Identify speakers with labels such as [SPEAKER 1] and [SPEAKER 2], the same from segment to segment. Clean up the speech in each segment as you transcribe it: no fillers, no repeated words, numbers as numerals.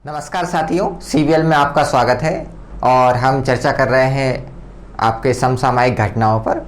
[SPEAKER 1] नमस्कार साथियों, सीबीएल में आपका स्वागत है और हम चर्चा कर रहे हैं आपके समसामयिक घटनाओं पर।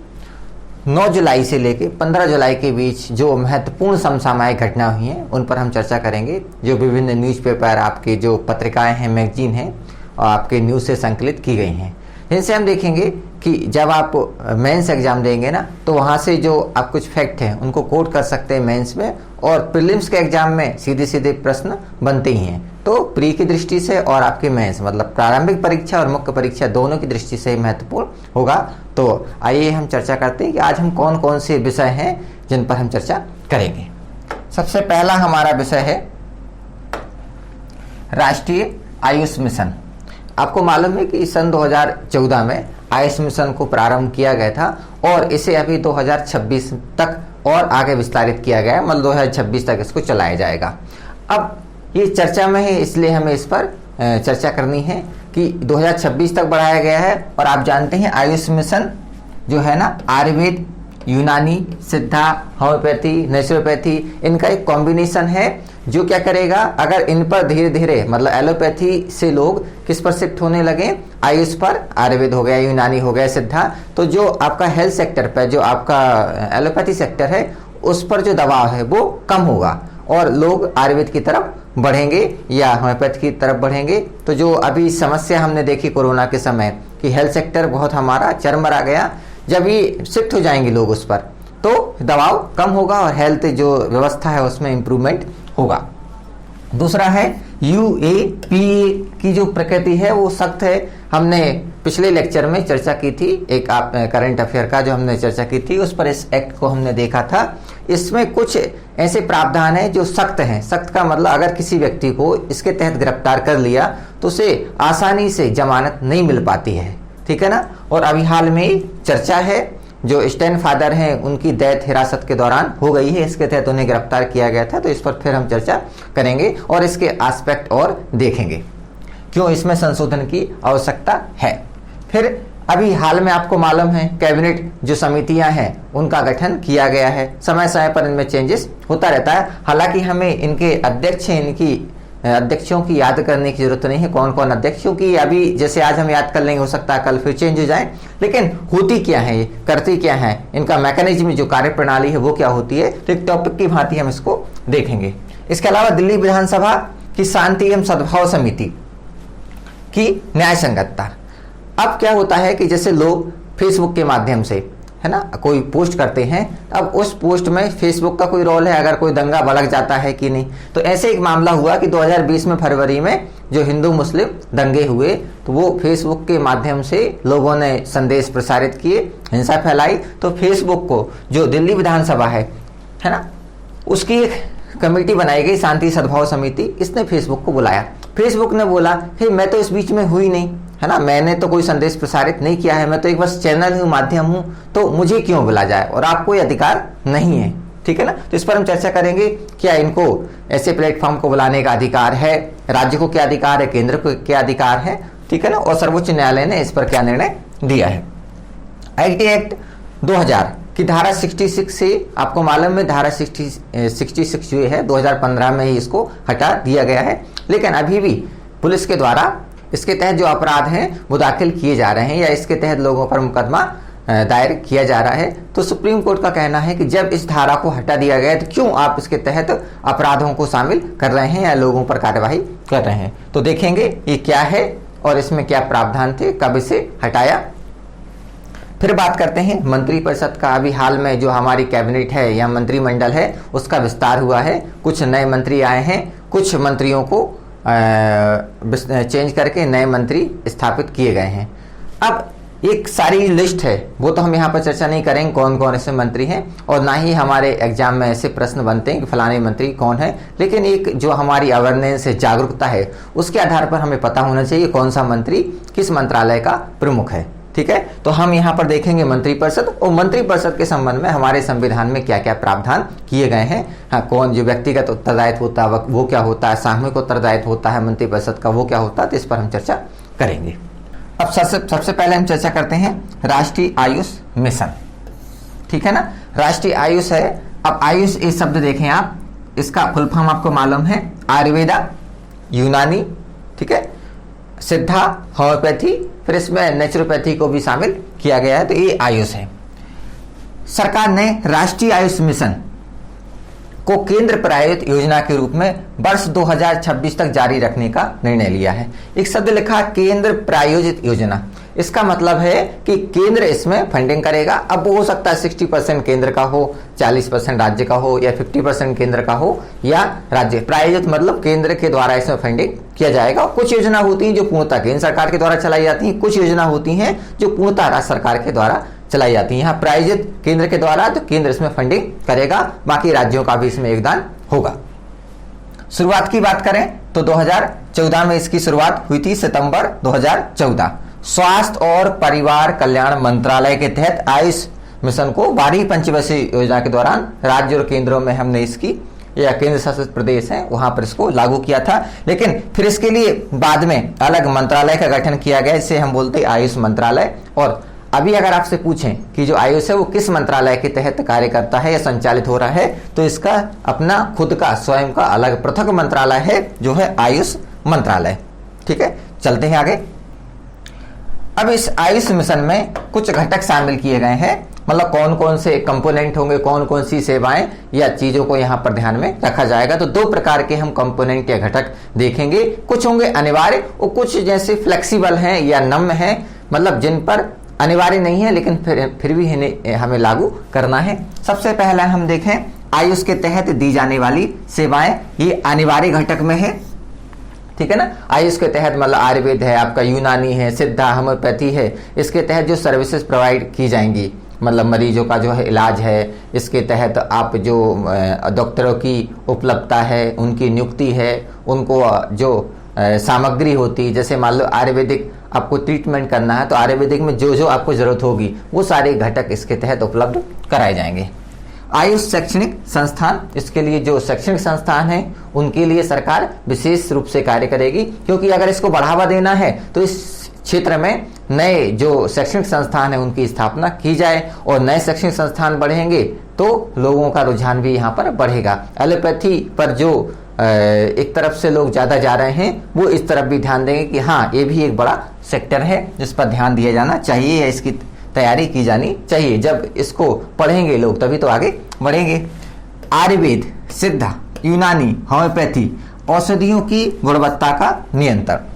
[SPEAKER 1] 9 जुलाई से लेकर 15 जुलाई के बीच जो महत्वपूर्ण समसामयिक घटना हुई हैं उन पर हम चर्चा करेंगे। जो विभिन्न न्यूज़पेपर, आपके जो पत्रिकाएं हैं, मैगजीन हैं और आपके न्यूज़ से संकलित की गई हैं, जिनसे हम देखेंगे कि जब आप मेंस एग्जाम देंगे ना, तो वहाँ से जो आप कुछ फैक्ट हैं उनको कोट कर सकते हैं मेंस में, और प्रीलिम्स के एग्जाम में सीधे सीधे प्रश्न बनते ही हैं। तो प्री की दृष्टि से और आपके मेंस मतलब प्रारंभिक परीक्षा और मुख्य परीक्षा दोनों की दृष्टि से महत्वपूर्ण होगा। तो आइए हम चर्चा करते हैं कि आज हम कौन कौन से विषय हैं जिन पर हम चर्चा करेंगे। सबसे पहला हमारा विषय है राष्ट्रीय आयुष मिशन। आपको मालूम है कि सन 2014 में आयुष मिशन को प्रारंभ किया गया था और इसे अभी 2026 तक और आगे विस्तारित किया गया है, मतलब 2026 तक इसको चलाया जाएगा। अब ये चर्चा में है, इसलिए हमें इस पर चर्चा करनी है कि 2026 तक बढ़ाया गया है। और आप जानते हैं आयुष मिशन जो है ना, आयुर्वेद, यूनानी, सिद्धा, होम्योपैथी, नेचुरोपैथी, इनका एक कॉम्बिनेशन है जो क्या करेगा, अगर इन पर धीरे धीरे मतलब एलोपैथी से लोग किस पर शिफ्ट होने लगे, आयुष पर, आयुर्वेद हो गया, यूनानी हो गया, सिद्धा, तो जो आपका हेल्थ सेक्टर पर, जो आपका एलोपैथी सेक्टर है, उस पर जो दबाव है वो कम होगा और लोग आयुर्वेद की तरफ बढ़ेंगे या होम्योपैथी की तरफ बढ़ेंगे। तो जो अभी समस्या हमने देखी कोरोना के समय कि हेल्थ सेक्टर बहुत हमारा चरमरा गया, जब ये शिफ्ट हो जाएंगे लोग उस पर तो दबाव कम होगा और हेल्थ जो व्यवस्था है उसमें इम्प्रूवमेंट होगा। दूसरा है यूएपीए की जो प्रकृति है वो सख्त है। हमने पिछले लेक्चर में चर्चा की थी, एक आप करंट अफेयर का जो हमने चर्चा की थी उस पर इस एक्ट को हमने देखा था। इसमें कुछ ऐसे प्रावधान है जो सख्त हैं। सख्त का मतलब अगर किसी व्यक्ति को इसके तहत गिरफ्तार कर लिया तो उसे आसानी से जमानत नहीं मिल पाती है, ठीक है ना। और अभी हाल में चर्चा है, जो स्टैन फादर हैं उनकी दैत हिरासत के दौरान हो गई है, इसके तहत उन्हें गिरफ्तार किया गया था। तो इस पर फिर हम चर्चा करेंगे और इसके एस्पेक्ट और देखेंगे क्यों इसमें संशोधन की आवश्यकता है। फिर अभी हाल में आपको मालूम है कैबिनेट जो समितियां हैं उनका गठन किया गया है। समय समय पर इनमें चेंजेस होता रहता है। हालांकि हमें इनके अध्यक्ष, इनकी अध्यक्षों की याद करने की जरूरत नहीं है, कौन कौन अध्यक्षों की अभी जैसे आज हम याद कर लेंगे, हो सकता है कल फिर चेंज हो जाए, लेकिन होती क्या है, ये करती क्या है, इनका मैकेनिज्म जो कार्य प्रणाली है वो क्या होती है, तो एक टॉपिक की भांति हम इसको देखेंगे। इसके अलावा दिल्ली विधानसभा की शांति एवं सद्भाव समिति की न्याय संगतता। अब क्या होता है कि जैसे लोग फेसबुक के माध्यम से है ना कोई पोस्ट करते हैं, अब उस पोस्ट में फेसबुक का कोई रोल है, अगर कोई दंगा भड़क जाता है कि नहीं। तो ऐसे एक मामला हुआ कि 2020 में फरवरी में जो हिंदू मुस्लिम दंगे हुए, तो वो फेसबुक के माध्यम से लोगों ने संदेश प्रसारित किए, हिंसा फैलाई। तो फेसबुक को जो दिल्ली विधानसभा है ना, उसकी एक कमेटी बनाई गई, शांति सद्भाव समिति, इसने फेसबुक को बुलाया। फेसबुक ने बोला हे मैं तो इस बीच में हुई नहीं, है ना, मैंने तो कोई संदेश प्रसारित नहीं किया है, मैं तो एक बस चैनल हूँ, माध्यम हूँ, तो मुझे क्यों बुला जाए, और आपको कोई अधिकार नहीं है, ठीक है ना। तो इस पर हम चर्चा करेंगे, क्या इनको ऐसे प्लेटफॉर्म को बुलाने का अधिकार है, राज्य को क्या अधिकार है, केंद्र को क्या अधिकार है, ठीक है ना, और सर्वोच्च न्यायालय ने इस पर क्या निर्णय दिया है। आईटी एक्ट 2000 की धारा 66 से आपको मालूम है, धारा 66 जो है 2015 में ही इसको हटा दिया गया है, लेकिन अभी भी पुलिस के द्वारा इसके तहत जो अपराध हैं वो दाखिल किए जा रहे हैं या इसके तहत लोगों पर मुकदमा दायर किया जा रहा है। तो सुप्रीम कोर्ट का कहना है कि जब इस धारा को हटा दिया गया तो क्यों आप इसके तहत अपराधों को शामिल कर रहे हैं या लोगों पर कार्यवाही कर रहे हैं। तो देखेंगे ये क्या है और इसमें क्या प्रावधान थे, कब इसे हटाया। फिर बात करते हैं मंत्रिपरिषद का। अभी हाल में जो हमारी कैबिनेट है या मंत्रिमंडल है उसका विस्तार हुआ है, कुछ नए मंत्री आए हैं, कुछ मंत्रियों को चेंज करके नए मंत्री स्थापित किए गए हैं। अब एक सारी लिस्ट है, वो तो हम यहाँ पर चर्चा नहीं करेंगे कौन कौन ऐसे मंत्री हैं, और ना ही हमारे एग्जाम में ऐसे प्रश्न बनते हैं कि फलाने मंत्री कौन है, लेकिन एक जो हमारी अवेयरनेस है, जागरूकता है, उसके आधार पर हमें पता होना चाहिए कौन सा मंत्री किस मंत्रालय का प्रमुख है, ठीक है। तो हम यहाँ पर देखेंगे मंत्रिपरिषद, और मंत्रिपरिषद के संबंध में हमारे संविधान में क्या क्या प्रावधान किए गए हैं। हाँ, कौन जो व्यक्तिगत उत्तरदायित्व होता है वो क्या होता है, सामूहिक उत्तरदायित्व होता है मंत्रिपरिषद का, वो क्या होता है, तो इस पर हम चर्चा करेंगे। अब सबसे पहले हम चर्चा करते हैं राष्ट्रीय आयुष मिशन, ठीक है ना। राष्ट्रीय आयुष है, अब आयुष ये शब्द देखें आप, इसका फुल फॉर्म आपको मालूम है, आयुर्वेदा, यूनानी, ठीक है, सिद्धा, होम्योपैथी, फिर इसमें नेचुरोपैथी को भी शामिल किया गया है। तो ये आयुष है। सरकार ने राष्ट्रीय आयुष मिशन को केंद्र प्रायोजित योजना के रूप में वर्ष 2026 तक जारी रखने का निर्णय लिया है। एक शब्द लिखा केंद्र प्रायोजित योजना, इसका मतलब है कि केंद्र इसमें फंडिंग करेगा। अब वो हो सकता है 60% केंद्र का हो, 40% राज्य का हो, या 50% केंद्र का हो या राज्य। प्रायोजित मतलब केंद्र के द्वारा इसमें फंडिंग किया जाएगा। कुछ योजना होती हैं जो पूर्णतः केंद्र सरकार के द्वारा चलाई जाती हैं, कुछ योजना होती हैं जो पूर्णतः राज्य सरकार के द्वारा चलाई जाती है। यहाँ प्रायोजित केंद्र के द्वारा, तो केंद्र इसमें फंडिंग करेगा, बाकी राज्यों का भी इसमें योगदान होगा। शुरुआत की बात करें तो 2014 में इसकी शुरुआत हुई थी, सितंबर 2014। स्वास्थ्य और परिवार कल्याण मंत्रालय के तहत आयुष मिशन को 12वीं पंचवर्षीय योजना के दौरान राज्य और केंद्रों में हमने इसकी, या केंद्र शासित प्रदेश है वहां पर इसको लागू किया था। लेकिन फिर इसके लिए बाद में अलग मंत्रालय का गठन किया गया, इसे हम बोलते हैं आयुष मंत्रालय। और अभी अगर आपसे पूछें कि जो आयुष है वो किस मंत्रालय के तहत कार्य करता है या संचालित हो रहा है, तो इसका अपना खुद का स्वयं का अलग पृथक मंत्रालय है, जो है आयुष मंत्रालय। ठीक है, चलते हैं आगे। अब इस आयुष मिशन में कुछ घटक शामिल किए गए हैं, मतलब कौन कौन से कंपोनेंट होंगे, कौन कौन सी सेवाएं या चीजों को यहाँ पर ध्यान में रखा जाएगा। तो 2 प्रकार के हम कंपोनेंट या घटक देखेंगे। कुछ होंगे अनिवार्य और कुछ जैसे फ्लेक्सिबल हैं या नम्य हैं, मतलब जिन पर अनिवार्य नहीं है लेकिन फिर भी हमें लागू करना है। सबसे पहला हम देखें आयुष के तहत दी जाने वाली सेवाएं, ये अनिवार्य घटक में है। ठीक है ना, आयुष के तहत मतलब आयुर्वेद है, आपका यूनानी है, सिद्धा, होम्योपैथी है, इसके तहत जो सर्विसेज प्रोवाइड की जाएंगी, मतलब मरीजों का जो है इलाज है, इसके तहत आप जो डॉक्टरों की उपलब्धता है, उनकी नियुक्ति है, उनको जो सामग्री होती है, जैसे मान लो आयुर्वेदिक आपको ट्रीटमेंट करना है तो आयुर्वेदिक में जो जो आपको जरूरत होगी वो सारे घटक इसके तहत उपलब्ध कराए जाएंगे। आयुष शैक्षणिक संस्थान, इसके लिए जो शैक्षणिक संस्थान है उनके लिए सरकार विशेष रूप से कार्य करेगी, क्योंकि अगर इसको बढ़ावा देना है तो इस क्षेत्र में नए जो शैक्षणिक संस्थान है उनकी स्थापना की जाए, और नए शैक्षणिक संस्थान बढ़ेंगे तो लोगों का रुझान भी यहाँ पर बढ़ेगा। एलोपैथी पर जो एक तरफ से लोग ज्यादा जा रहे हैं, वो इस तरफ भी ध्यान देंगे कि हाँ ये भी एक बड़ा सेक्टर है जिस पर ध्यान दिया जाना चाहिए या इसकी तैयारी की जानी चाहिए। जब इसको पढ़ेंगे लोग तभी तो आगे बढ़ेंगे। आयुर्वेद, सिद्धा, यूनानी, होम्योपैथी औषधियों की गुणवत्ता का नियंत्रण,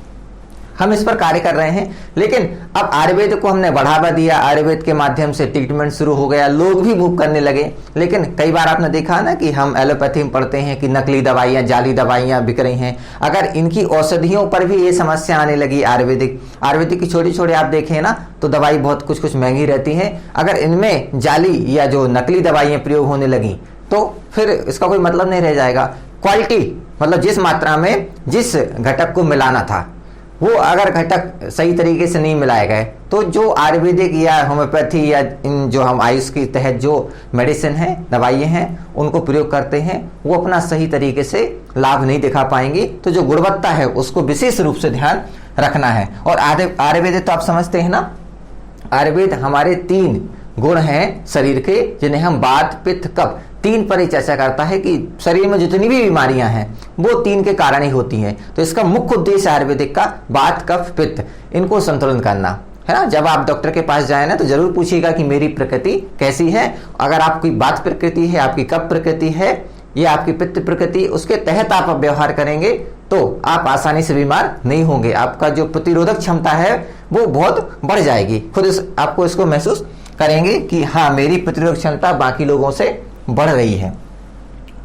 [SPEAKER 1] हम इस पर कार्य कर रहे हैं। लेकिन अब आयुर्वेद को हमने बढ़ावा दिया, आयुर्वेद के माध्यम से ट्रीटमेंट शुरू हो गया, लोग भी बुक करने लगे। लेकिन कई बार आपने देखा ना कि हम एलोपैथी में पढ़ते हैं कि नकली दवाइयाँ, जाली दवाइयाँ बिक रही हैं। अगर इनकी औषधियों पर भी ये समस्या आने लगी, आयुर्वेदिक की छोटी छोटी आप देखें ना तो दवाई बहुत कुछ महंगी रहती है। अगर इनमें जाली या जो नकली दवाइयाँ प्रयोग होने लगी तो फिर इसका कोई मतलब नहीं रह जाएगा। क्वालिटी मतलब जिस मात्रा में जिस घटक को मिलाना था वो अगर घटक सही तरीके से नहीं मिलाए गए तो जो आयुर्वेदिक या होम्योपैथी या इन जो हम आयुष के तहत जो मेडिसिन है, दवाइयाँ हैं, उनको प्रयोग करते हैं वो अपना सही तरीके से लाभ नहीं दिखा पाएंगे। तो जो गुणवत्ता है उसको विशेष रूप से ध्यान रखना है। और आयुर्वेद तो आप समझते हैं ना, आयुर्वेद हमारे 3 गुण हैं शरीर के, जिन्हें हम वात, पित्त, कफ 3 पर ही चर्चा करता है कि शरीर में जितनी भी बीमारियां हैं वो 3 के कारण ही होती हैं। तो इसका मुख्य उद्देश्य आयुर्वेदिक का वात, कफ, पित्त इनको संतुलन करना है ना। जब आप डॉक्टर के पास जाए ना तो जरूर पूछिएगा कि मेरी प्रकृति कैसी है। अगर आपकी वात प्रकृति है, आपकी कफ प्रकृति है या आपकी पित्त प्रकृति, उसके तहत आप व्यवहार करेंगे तो आप आसानी से बीमार नहीं होंगे। आपका जो प्रतिरोधक क्षमता है वो बहुत बढ़ जाएगी। खुद आपको इसको महसूस करेंगे कि हाँ मेरी प्रतिरोधक क्षमता बाकी लोगों से बढ़ रही है।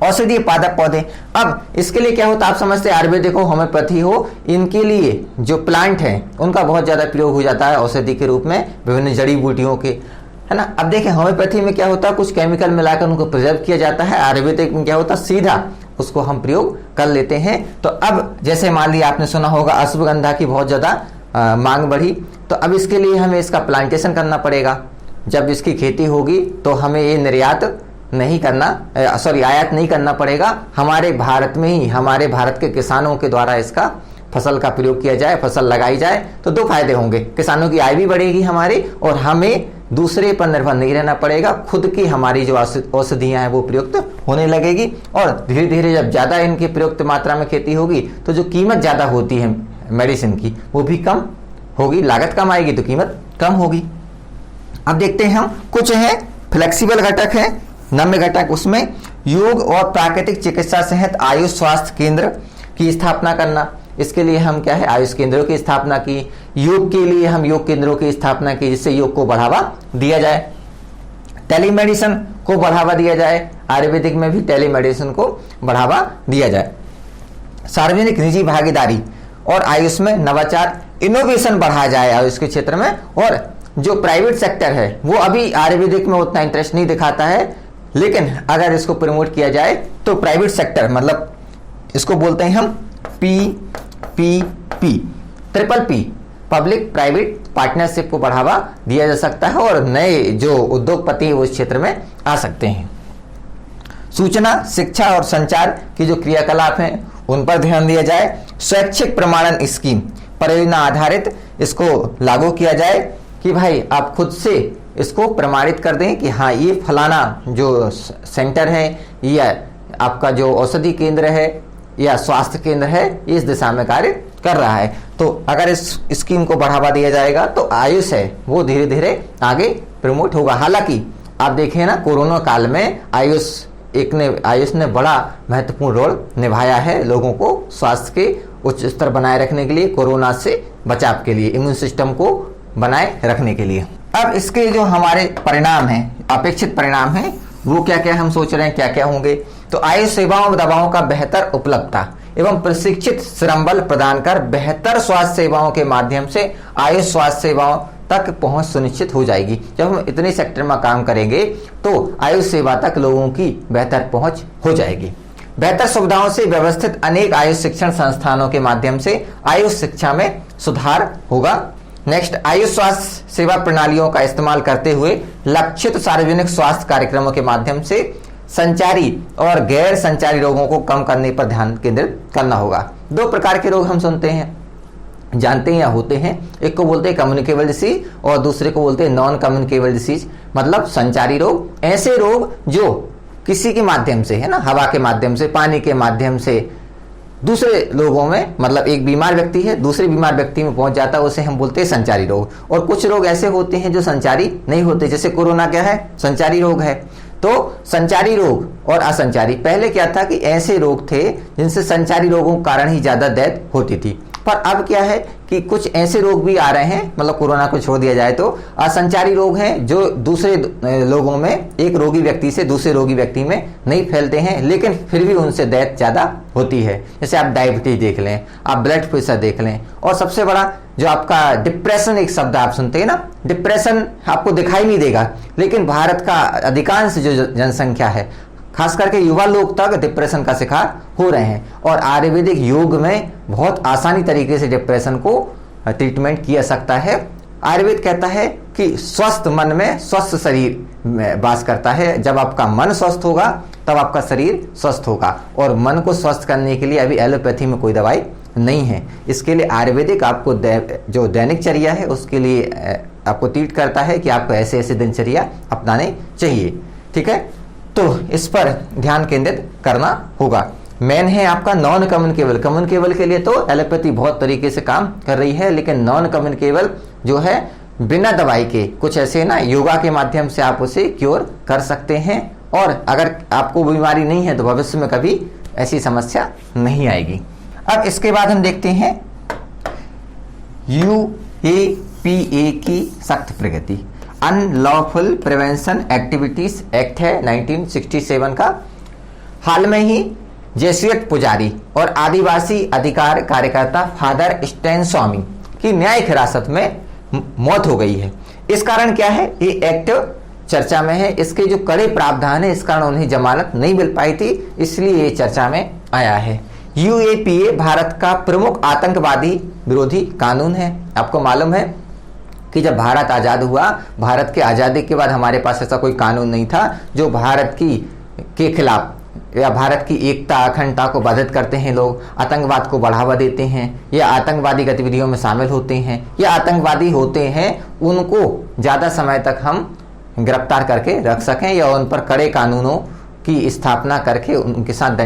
[SPEAKER 1] औषधीय पादप पौधे, अब इसके लिए क्या होता है आप समझते हैं, आयुर्वेदिक हो, होम्योपैथी हो, इनके लिए जो प्लांट है उनका बहुत ज्यादा प्रयोग हो जाता है औषधि के रूप में, विभिन्न जड़ी बूटियों के, है ना। अब देखें होम्योपैथी में क्या होता है, कुछ केमिकल मिलाकर उनको प्रिजर्व किया जाता है। आयुर्वेदिक में क्या होता है, सीधा उसको हम प्रयोग कर लेते हैं। तो अब जैसे मान लिया आपने सुना होगा अश्वगंधा की बहुत ज्यादा मांग बढ़ी, तो अब इसके लिए हमें इसका प्लांटेशन करना पड़ेगा। जब इसकी खेती होगी तो हमें ये निर्यात नहीं करना, आयात नहीं करना पड़ेगा। हमारे भारत में ही, हमारे भारत के किसानों के द्वारा इसका फसल का प्रयोग किया जाए, फसल लगाई जाए तो 2 फायदे होंगे। किसानों की आय भी बढ़ेगी हमारी, और हमें दूसरे पर निर्भर नहीं रहना पड़ेगा। खुद की हमारी जो औषधियां हैं वो प्रयुक्त होने लगेगी, और धीरे धीरे जब ज्यादा इनकी प्रयुक्त मात्रा में खेती होगी तो जो कीमत ज्यादा होती है मेडिसिन की वो भी कम होगी, लागत कम आएगी तो कीमत कम होगी। अब देखते हैं हम कुछ है फ्लेक्सिबल घटक है, नम्य घटक। उसमें योग और प्राकृतिक चिकित्सा सहित आयुष स्वास्थ्य केंद्र की स्थापना करना। इसके लिए हम क्या है, आयुष केंद्रों की स्थापना की। योग के लिए हम योग केंद्रों की स्थापना की जिससे योग को बढ़ावा दिया जाए। टेलीमेडिसिन को बढ़ावा दिया जाए, आयुर्वेदिक में भी टेलीमेडिसिन को बढ़ावा दिया जाए। सार्वजनिक निजी भागीदारी और आयुष में नवाचार इनोवेशन बढ़ाया जाए आयुष के क्षेत्र में। और जो प्राइवेट सेक्टर है वो अभी आयुर्वेदिक में उतना इंटरेस्ट नहीं दिखाता है, लेकिन अगर इसको प्रमोट किया जाए तो प्राइवेट सेक्टर, मतलब इसको बोलते हैं हम PPP, triple P, public private partnership को बढ़ावा दिया जा सकता है और नए जो उद्योगपति है वो इस क्षेत्र में आ सकते हैं। सूचना, शिक्षा और संचार की जो क्रियाकलाप हैं उन पर ध्यान दिया जाए। स्वैच्छिक प्रमाणन स्कीम, परियोजना आधारित इसको लागू किया जाए कि भाई आप खुद से इसको प्रमाणित कर दें कि हाँ ये फलाना जो सेंटर है या आपका जो औषधि केंद्र है या स्वास्थ्य केंद्र है इस दिशा में कार्य कर रहा है। तो अगर इस स्कीम को बढ़ावा दिया जाएगा तो आयुष है वो धीरे धीरे आगे प्रमोट होगा। हालांकि आप देखें ना, कोरोना काल में आयुष ने बड़ा महत्वपूर्ण रोल निभाया है लोगों को स्वास्थ्य के उच्च स्तर बनाए रखने के लिए, कोरोना से बचाव के लिए, इम्यून सिस्टम को बनाए रखने के लिए। अब इसके जो हमारे परिणाम हैं, अपेक्षित परिणाम हैं, वो क्या क्या हम सोच रहे हैं क्या क्या होंगे। तो आयुष सेवाओं में दवाओं का बेहतर उपलब्धता एवं प्रशिक्षित श्रमबल प्रदान कर बेहतर स्वास्थ्य सेवाओं के माध्यम से आयुष स्वास्थ्य सेवाओं तक पहुंच सुनिश्चित हो जाएगी। जब हम इतने सेक्टर में काम करेंगे तो आयुष सेवा तक लोगों की बेहतर पहुंच हो जाएगी। बेहतर सुविधाओं से व्यवस्थित अनेक आयुष शिक्षण संस्थानों के माध्यम से आयुष शिक्षा में सुधार होगा। नेक्स्ट, आयुष स्वास्थ्य सेवा प्रणालियों का इस्तेमाल करते हुए लक्षित सार्वजनिक स्वास्थ्य कार्यक्रमों के माध्यम से संचारी और गैर संचारी रोगों को कम करने पर ध्यान केंद्रित करना होगा। दो प्रकार के रोग हम सुनते हैं, जानते हैं या होते हैं। एक को बोलते हैं कम्युनिकेबल डिसीज और दूसरे को बोलते हैं नॉन कम्युनिकेबल डिसीज, मतलब संचारी रोग। ऐसे रोग जो किसी के माध्यम से है ना, हवा के माध्यम से, पानी के माध्यम से दूसरे लोगों में, मतलब एक बीमार व्यक्ति है दूसरे बीमार व्यक्ति में पहुंच जाता है, उसे हम बोलते हैं संचारी रोग। और कुछ रोग ऐसे होते हैं जो संचारी नहीं होते, जैसे कोरोना क्या है, संचारी रोग है। तो संचारी रोग और असंचारी, पहले क्या था कि ऐसे रोग थे जिनसे संचारी रोगों के कारण ही ज्यादा डेथ होती थी, पर अब क्या है कि कुछ ऐसे रोग भी आ रहे हैं, मतलब कोरोना को छोड़ दिया जाए तो असंचारी रोग हैं जो दूसरे लोगों में, एक रोगी व्यक्ति से दूसरे रोगी व्यक्ति में नहीं फैलते हैं, लेकिन फिर भी उनसे डेथ ज्यादा होती है। जैसे आप डायबिटीज देख लें, आप ब्लड प्रेशर देख लें, और सबसे बड़ा जो आपका डिप्रेशन, एक शब्द आप सुनते हैं ना, डिप्रेशन आपको दिखाई नहीं देगा, लेकिन भारत का अधिकांश जो जनसंख्या है, खास करके युवा लोग तक डिप्रेशन का शिकार हो रहे हैं। और आयुर्वेदिक योग में बहुत आसानी तरीके से डिप्रेशन को ट्रीटमेंट किया सकता है। आयुर्वेद कहता है कि स्वस्थ मन में स्वस्थ शरीर में वास करता है। जब आपका मन स्वस्थ होगा तब आपका शरीर स्वस्थ होगा, और मन को स्वस्थ करने के लिए अभी एलोपैथी में कोई दवाई नहीं है। इसके लिए आयुर्वेदिक आपको जो दैनिकचर्या है उसके लिए आपको ट्रीट करता है कि आपको ऐसे ऐसे दिनचर्या अपनाने चाहिए। ठीक है, तो इस पर ध्यान केंद्रित करना होगा। मेन है आपका नॉन कम्युनिकेबल। कम्युनिकेबल के लिए तो एलोपैथी बहुत तरीके से काम कर रही है, लेकिन नॉन कम्युनिकेबल जो है बिना दवाई के, कुछ ऐसे ना योगा के माध्यम से आप उसे क्योर कर सकते हैं, और अगर आपको बीमारी नहीं है तो भविष्य में कभी ऐसी समस्या नहीं आएगी। अब इसके बाद हम देखते हैं UAPA की सख्त प्रगति। अनलॉफुल प्रिवेंशन एक्टिविटीज एक्ट है 1967 का। हाल में ही जेसुइट पुजारी और आदिवासी अधिकार कार्यकर्ता फादर स्टैन स्वामी की न्यायिक हिरासत में मौत हो गई है। इस कारण क्या है, ये एक्ट चर्चा में है। इसके जो कड़े प्रावधान है इस कारण उन्हें जमानत नहीं मिल पाई थी, इसलिए ये चर्चा में आया है। UAPA भारत का प्रमुख आतंकवादी विरोधी कानून है। आपको मालूम है कि जब भारत आजाद हुआ, भारत के आजादी के बाद हमारे पास ऐसा कोई कानून नहीं था जो भारत के खिलाफ या भारत की एकता अखंडता को बाधित करते हैं लोग, आतंकवाद को बढ़ावा देते हैं या आतंकवादी गतिविधियों में शामिल होते हैं या आतंकवादी होते हैं, उनको ज़्यादा समय तक हम गिरफ्तार करके रख सकें या उन पर कड़े कानूनों की स्थापना करके उनके साथ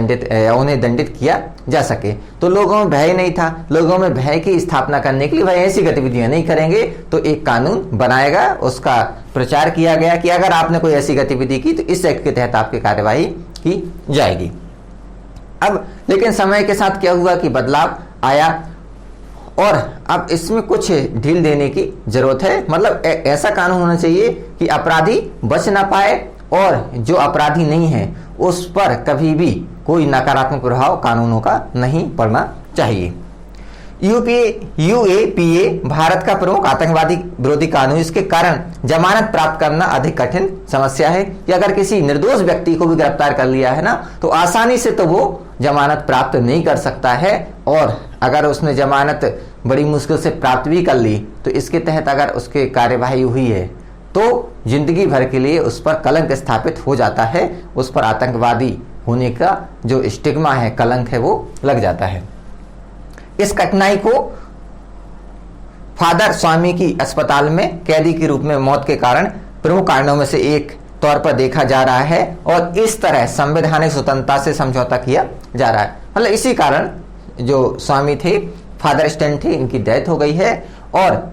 [SPEAKER 1] उन्हें दंडित किया जा सके। तो लोगों में भय नहीं था, लोगों में भय की स्थापना करने के लिए भाई ऐसी गतिविधियां नहीं करेंगे, तो एक कानून बनाएगा, उसका प्रचार किया गया कि अगर आपने कोई ऐसी गतिविधि की तो इस एक्ट के तहत आपकी कार्यवाही की जाएगी। अब लेकिन समय के साथ क्या हुआ कि बदलाव आया और अब इसमें कुछ ढील देने की जरूरत है। मतलब ऐसा कानून होना चाहिए कि अपराधी बच ना पाए और जो अपराधी नहीं है उस पर कभी भी कोई नकारात्मक प्रभाव कानूनों का नहीं पड़ना चाहिए। यूएपीए भारत का प्रमुख आतंकवादी विरोधी कानून, इसके कारण जमानत प्राप्त करना अधिक कठिन समस्या है कि अगर किसी निर्दोष व्यक्ति को भी गिरफ्तार कर लिया है ना, तो आसानी से तो वो जमानत प्राप्त नहीं कर सकता है, और अगर उसने जमानत बड़ी मुश्किल से प्राप्त भी कर ली तो इसके तहत अगर उसकी कार्यवाही हुई है तो जिंदगी भर के लिए उस पर कलंक स्थापित हो जाता है, उस पर आतंकवादी होने का जो स्टिग्मा है, कलंक है, वो लग जाता है। इस कठिनाई को फादर स्वामी की अस्पताल में कैदी के रूप में मौत के कारण प्रमुख कारणों में से एक तौर पर देखा जा रहा है और इस तरह संवैधानिक स्वतंत्रता से समझौता किया जा रहा है। मतलब इसी कारण जो स्वामी थे, फादर स्टैन थे, इनकी डेथ हो गई है, और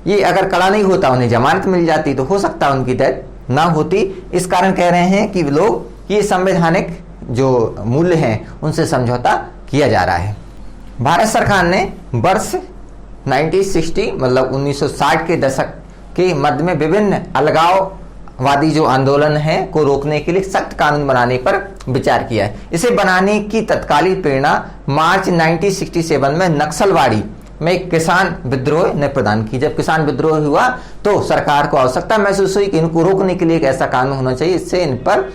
[SPEAKER 1] ये अगर कड़ा नहीं होता, उन्हें जमानत मिल जाती तो हो सकता उनकी डेथ ना होती। इस कारण कह रहे हैं कि लोग ये संवैधानिक जो मूल्य हैं उनसे समझौता किया जा रहा है। भारत सरकार ने वर्ष 1960 मतलब 1960 के दशक के मध्य में विभिन्न अलगाववादी जो आंदोलन है को रोकने के लिए सख्त कानून बनाने पर विचार किया है। इसे बनाने की तत्कालीन प्रेरणा मार्च 1967 में नक्सलवाड़ी में एक किसान विद्रोह ने प्रदान की। जब किसान विद्रोह हुआ तो सरकार को आवश्यकता महसूस हुई कि इनको रोकने के लिए एक ऐसा कानून होना चाहिए, इससे इन पर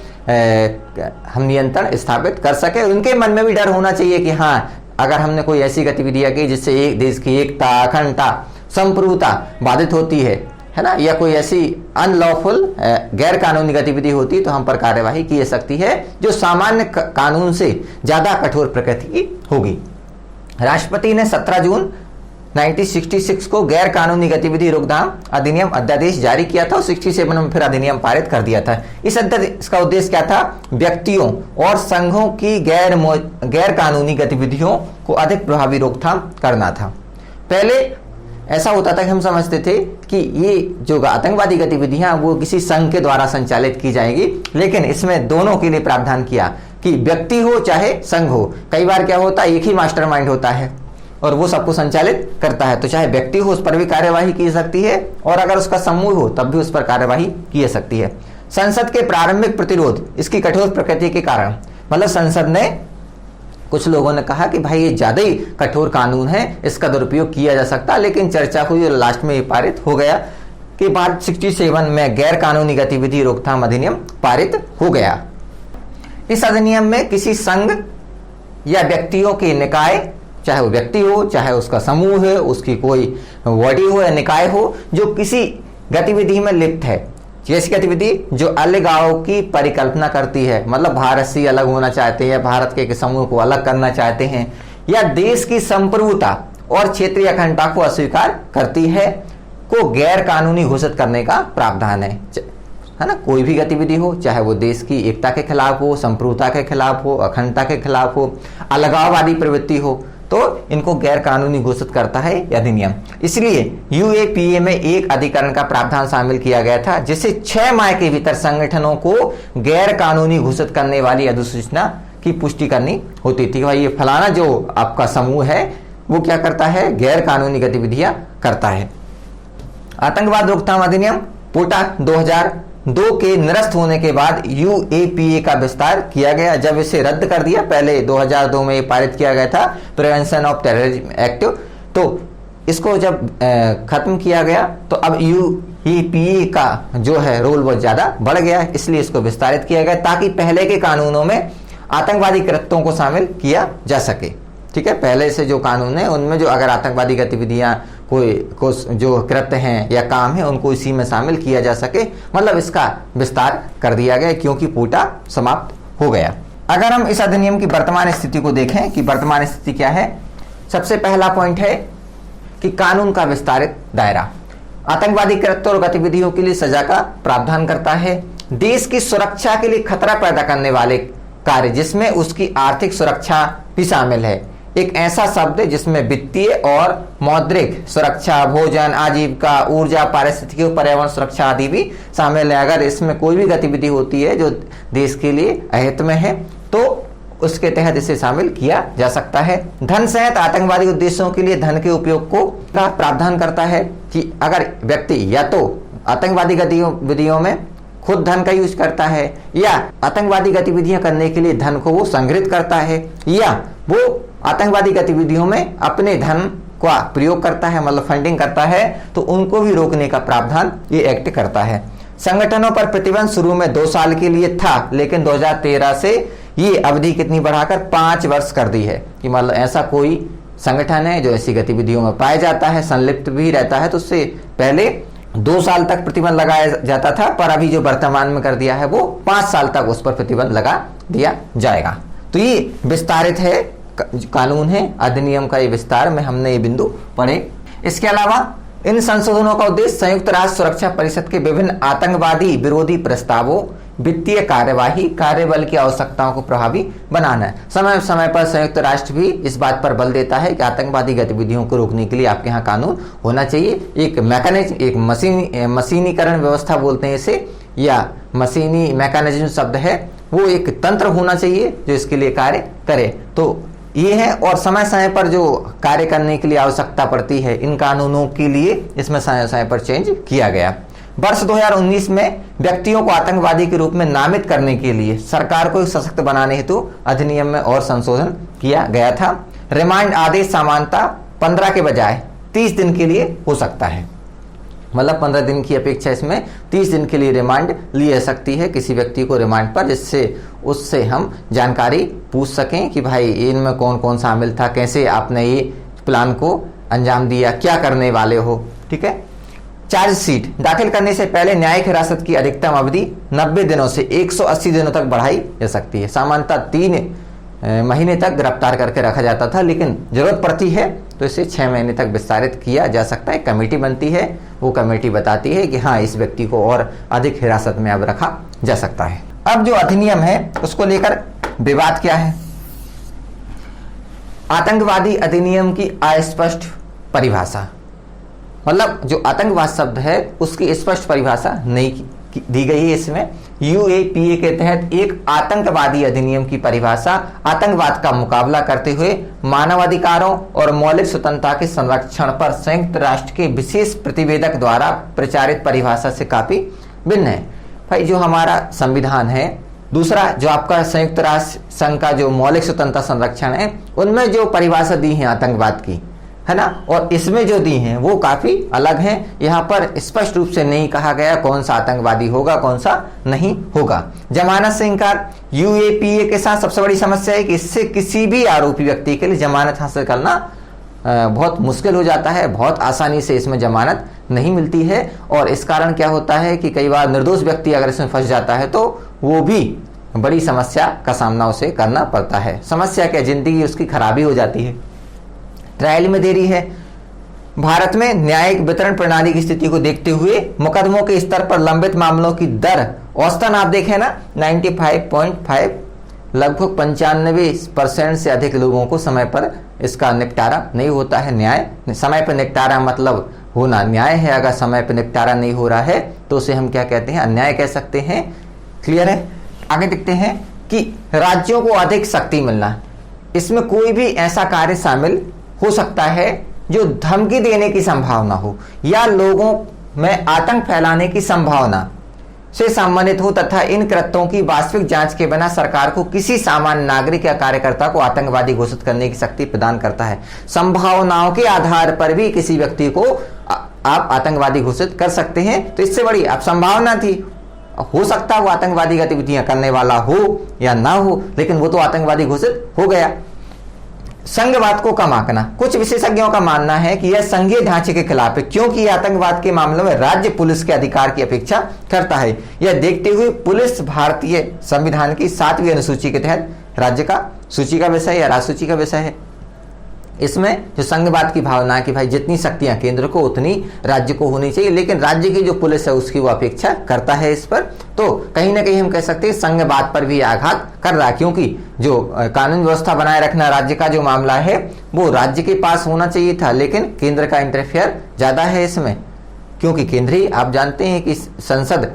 [SPEAKER 1] हम नियंत्रण स्थापित कर सके। उनके मन में भी डर होना चाहिए कि हाँ, अगर हमने कोई ऐसी गतिविधियां की जिससे एक देश की एकता, अखंडता, संप्रभुता बाधित होती है ना, या कोई ऐसी अनलॉफुल गैर कानूनी गतिविधि होती तो हम पर कार्यवाही की जा सकती है जो सामान्य कानून से ज्यादा कठोर प्रकृति की होगी। राष्ट्रपति ने 17 जून 1966 को गैर कानूनी गतिविधि रोकथाम अधिनियम अध्यादेश जारी किया था और 67 में फिर अधिनियम पारित कर दिया था। इस अध्यादेश का उद्देश्य क्या था? व्यक्तियों और संघों की गैर कानूनी गतिविधियों को अधिक प्रभावी रोकथाम करना था। पहले ऐसा होता था कि हम समझते थे कि ये जो आतंकवादी गतिविधियां वो किसी संघ के द्वारा संचालित की जाएगी, लेकिन इसमें दोनों के लिए प्रावधान किया कि व्यक्ति हो चाहे संघ हो। कई बार क्या होता है, एक ही मास्टरमाइंड होता है और वो सबको संचालित करता है, तो चाहे व्यक्ति हो उस पर भी कार्यवाही की जा सकती है, और अगर उसका समूह हो तब भी उस पर कार्यवाही की जा सकती है। संसद के प्रारंभिक प्रतिरोध इसकी कठोर प्रकृति के कारण, मतलब संसद ने, कुछ लोगों ने कहा कि भाई ये ज्यादा ही कठोर कानून है, इसका दुरुपयोग किया जा सकता, लेकिन चर्चा हुई और लास्ट में ये पारित हो गया कि भारत 67 में गैर कानूनी गतिविधि रोकथाम अधिनियम पारित हो गया। इस अधिनियम में किसी संघ या व्यक्तियों के निकाय, चाहे वो व्यक्ति हो चाहे उसका समूह है, उसकी कोई बॉडी हो या निकाय हो, जो किसी गतिविधि में लिप्त है, जैसी गतिविधि जो अलगाव की परिकल्पना करती है, मतलब भारत से अलग होना चाहते हैं, भारत के एक समूह को अलग करना चाहते हैं, या देश की संप्रभुता और क्षेत्रीय अखंडता को अस्वीकार करती है, को गैर कानूनी घोषित करने का प्रावधान है ना। कोई भी गतिविधि हो, चाहे वो देश की एकता के खिलाफ हो, संप्रभुता के खिलाफ हो, अखंडता के खिलाफ हो, अलगाववादी प्रवृत्ति हो, तो इनको गैर कानूनी घोषित करता है अधिनियम। इसलिए यूएपीए में एक अधिकरण का प्रावधान शामिल किया गया था जिसे 6 माह के भीतर संगठनों को गैर कानूनी घोषित करने वाली अधिसूचना की पुष्टि करनी होती थी। भाई ये फलाना जो आपका समूह है वो क्या करता है, गैर कानूनी गतिविधियां करता है। आतंकवाद रोकथाम अधिनियम पोटा 2002 के निरस्त होने के बाद यूएपीए का विस्तार किया गया। जब इसे रद्द कर दिया, पहले 2002 में पारित किया गया था प्रिवेंशन ऑफ टेररिज्म एक्ट, तो इसको जब खत्म किया गया तो अब यूएपीए का जो है रोल बहुत ज्यादा बढ़ गया है, इसलिए इसको विस्तारित किया गया ताकि पहले के कानूनों में आतंकवादी कृत्यों को शामिल किया जा सके। ठीक है, पहले से जो कानून है उनमें जो अगर आतंकवादी गतिविधियां कोई जो कृत्य हैं या काम है उनको इसी में शामिल किया जा सके, मतलब इसका विस्तार कर दिया गया क्योंकि पोटा समाप्त हो गया। अगर हम इस अधिनियम की वर्तमान स्थिति को देखें कि वर्तमान स्थिति क्या है, सबसे पहला पॉइंट है कि कानून का विस्तारित दायरा आतंकवादी कृत्य और गतिविधियों के लिए सजा का प्रावधान करता है। देश की सुरक्षा के लिए खतरा पैदा करने वाले कार्य जिसमें उसकी आर्थिक सुरक्षा भी शामिल है। एक ऐसा शब्द जिसमें वित्तीय और मौद्रिक सुरक्षा, भोजन, आजीविका, ऊर्जा, पारिस्थितिकी, पर्यावरण सुरक्षा आदि भी शामिल है। अगर इसमें कोई भी गतिविधि होती है जो देश के लिए अहित में है तो उसके तहत इसे शामिल किया जा सकता है। धन सहित आतंकवादी उद्देश्यों के लिए धन के उपयोग को प्रावधान करता है कि अगर व्यक्ति या तो आतंकवादी गतिविधियों में खुद धन का यूज करता है या आतंकवादी गतिविधियां करने के लिए धन को वो संग्रहित करता है या वो आतंकवादी गतिविधियों में अपने धन का प्रयोग करता है, मतलब फंडिंग करता है, तो उनको भी रोकने का प्रावधान ये एक्ट करता है। संगठनों पर प्रतिबंध शुरू में 2 साल के लिए था, लेकिन 2013 से ये अवधि कितनी बढ़ाकर 5 वर्ष कर दी है कि मतलब ऐसा कोई संगठन है जो ऐसी गतिविधियों में पाया जाता है, संलिप्त भी रहता है, तो उससे पहले 2 साल तक प्रतिबंध लगाया जाता था, पर अभी जो वर्तमान में कर दिया है वो 5 साल तक उस पर प्रतिबंध लगा दिया जाएगा। तो ये विस्तारित है, कानून है, अधिनियम का ये विस्तार में हमने ये बिंदु पढ़े। इसके अलावा इन संशोधनों का उद्देश्य संयुक्त राष्ट्र सुरक्षा परिषद के विभिन्न आतंकवादी विरोधी प्रस्तावों, वित्तीय कार्यवाही, कार्यबल की आवश्यकताओं को प्रभावी बनाना है। समय समय पर संयुक्त राष्ट्र भी इस बात पर बल देता है कि आतंकवादी गतिविधियों को रोकने के लिए आपके यहाँ कानून होना चाहिए। एक मैकेनिज्म, एक मशीनीकरण व्यवस्था बोलते हैं इसे, या मशीनी मैकेनिज्म शब्द है, वो एक तंत्र होना चाहिए जो इसके लिए कार्य करे। तो ये है, और समय समय पर जो कार्य करने के लिए आवश्यकता पड़ती है इन कानूनों के लिए, इसमें समय समय पर चेंज किया गया। वर्ष 2019 में व्यक्तियों को आतंकवादी के रूप में नामित करने के लिए सरकार को सशक्त बनाने हेतु अधिनियम में और संशोधन किया गया था। रिमांड आदेश सामान्यतः 15 के बजाय 30 दिन के लिए हो सकता है, मतलब 15 दिन की अपेक्षा इसमें 30 दिन के लिए रिमांड ली जा सकती है किसी व्यक्ति को रिमांड पर, जिससे उससे हम जानकारी पूछ सकें कि भाई इनमें कौन कौन शामिल था, कैसे आपने ये प्लान को अंजाम दिया, क्या करने वाले हो। ठीक है। चार्जशीट दाखिल करने से पहले न्यायिक हिरासत की अधिकतम अवधि 90 दिनों से 180 दिनों तक बढ़ाई जा सकती है। सामान्यतः 3 महीने तक गिरफ्तार करके रखा जाता था, लेकिन जरूरत पड़ती है तो इसे 6 महीने तक विस्तारित किया जा सकता है। कमेटी बनती है, वो कमेटी बताती है कि हाँ इस व्यक्ति को और अधिक हिरासत में अब रखा जा सकता है। अब जो अधिनियम है उसको लेकर विवाद क्या है। आतंकवादी अधिनियम की अस्पष्ट परिभाषा, मतलब जो आतंकवाद शब्द है उसकी स्पष्ट परिभाषा नहीं दी गई है इसमें। यूएपीए के तहत एक आतंकवादी अधिनियम की परिभाषा आतंकवाद का मुकाबला करते हुए मानवाधिकारों और मौलिक स्वतंत्रता के संरक्षण पर संयुक्त राष्ट्र के विशेष प्रतिवेदक द्वारा प्रचारित परिभाषा से काफी भिन्न है। भाई जो हमारा संविधान है, दूसरा जो आपका संयुक्त राष्ट्र संघ का जो मौलिक स्वतंत्रता संरक्षण है, उनमें जो परिभाषा दी है आतंकवाद की, है ना, और इसमें जो दी हैं वो काफी अलग हैं। यहाँ पर स्पष्ट रूप से नहीं कहा गया कौन सा आतंकवादी होगा कौन सा नहीं होगा। जमानत से इनकार यूएपीए के साथ सबसे बड़ी समस्या है कि इससे किसी भी आरोपी व्यक्ति के लिए जमानत हासिल करना बहुत मुश्किल हो जाता है, बहुत आसानी से इसमें जमानत नहीं मिलती है। और इस कारण क्या होता है कि कई बार निर्दोष व्यक्ति अगर इसमें फंस जाता है तो वो भी बड़ी समस्या का सामना उसे करना पड़ता है। समस्या क्या, जिंदगी उसकी खराबी हो जाती है। ट्रायल में देरी है। भारत में न्यायिक वितरण प्रणाली की स्थिति को देखते हुए मुकदमों के स्तर पर लंबित मामलों की दर औसतन आप देखें ना 95.5, लगभग 95% से अधिक लोगों को समय पर इसका निपटारा नहीं होता है। न्याय समय पर निपटारा मतलब होना न्याय है। अगर समय पर निपटारा नहीं हो रहा है तो उसे हम क्या कहते हैं, अन्याय कह सकते हैं। क्लियर है। आगे देखते हैं कि राज्यों को अधिक शक्ति मिलना, इसमें कोई भी ऐसा कार्य शामिल हो सकता है जो धमकी देने की संभावना हो या लोगों में आतंक फैलाने की संभावना से संबंधित हो तथा इन कृत्यों की वास्तविक जांच के बिना सरकार को किसी सामान्य नागरिक या कार्यकर्ता को आतंकवादी घोषित करने की शक्ति प्रदान करता है। संभावनाओं के आधार पर भी किसी व्यक्ति को आप आतंकवादी घोषित कर सकते हैं। तो इससे बड़ी अब संभावना थी, हो सकता है वो आतंकवादी गतिविधियां करने वाला हो या ना हो, लेकिन वो तो आतंकवादी घोषित हो गया। संघवाद को कम आंकना, कुछ विशेषज्ञों का मानना है कि यह संघीय ढांचे के खिलाफ है, क्योंकि यह आतंकवाद के मामलों में राज्य पुलिस के अधिकार की अपेक्षा करता है। यह देखते हुए पुलिस भारतीय संविधान की 7वीं अनुसूची के तहत राज्य का सूची का विषय या राजसूची का विषय है। इसमें जो संघवाद की भावना है कि भाई जितनी शक्तियां केंद्र को उतनी राज्य को होनी चाहिए, लेकिन राज्य की जो पुलिस है उसकी वो अपेक्षा करता है इस पर, तो कहीं ना कहीं हम कह सकते हैं संघवाद पर भी आघात कर रहा है, क्योंकि जो कानून व्यवस्था बनाए रखना राज्य का जो मामला है वो राज्य के पास होना चाहिए था, लेकिन केंद्र का इंटरफेयर ज्यादा है इसमें, क्योंकि केंद्र ही आप जानते हैं कि संसद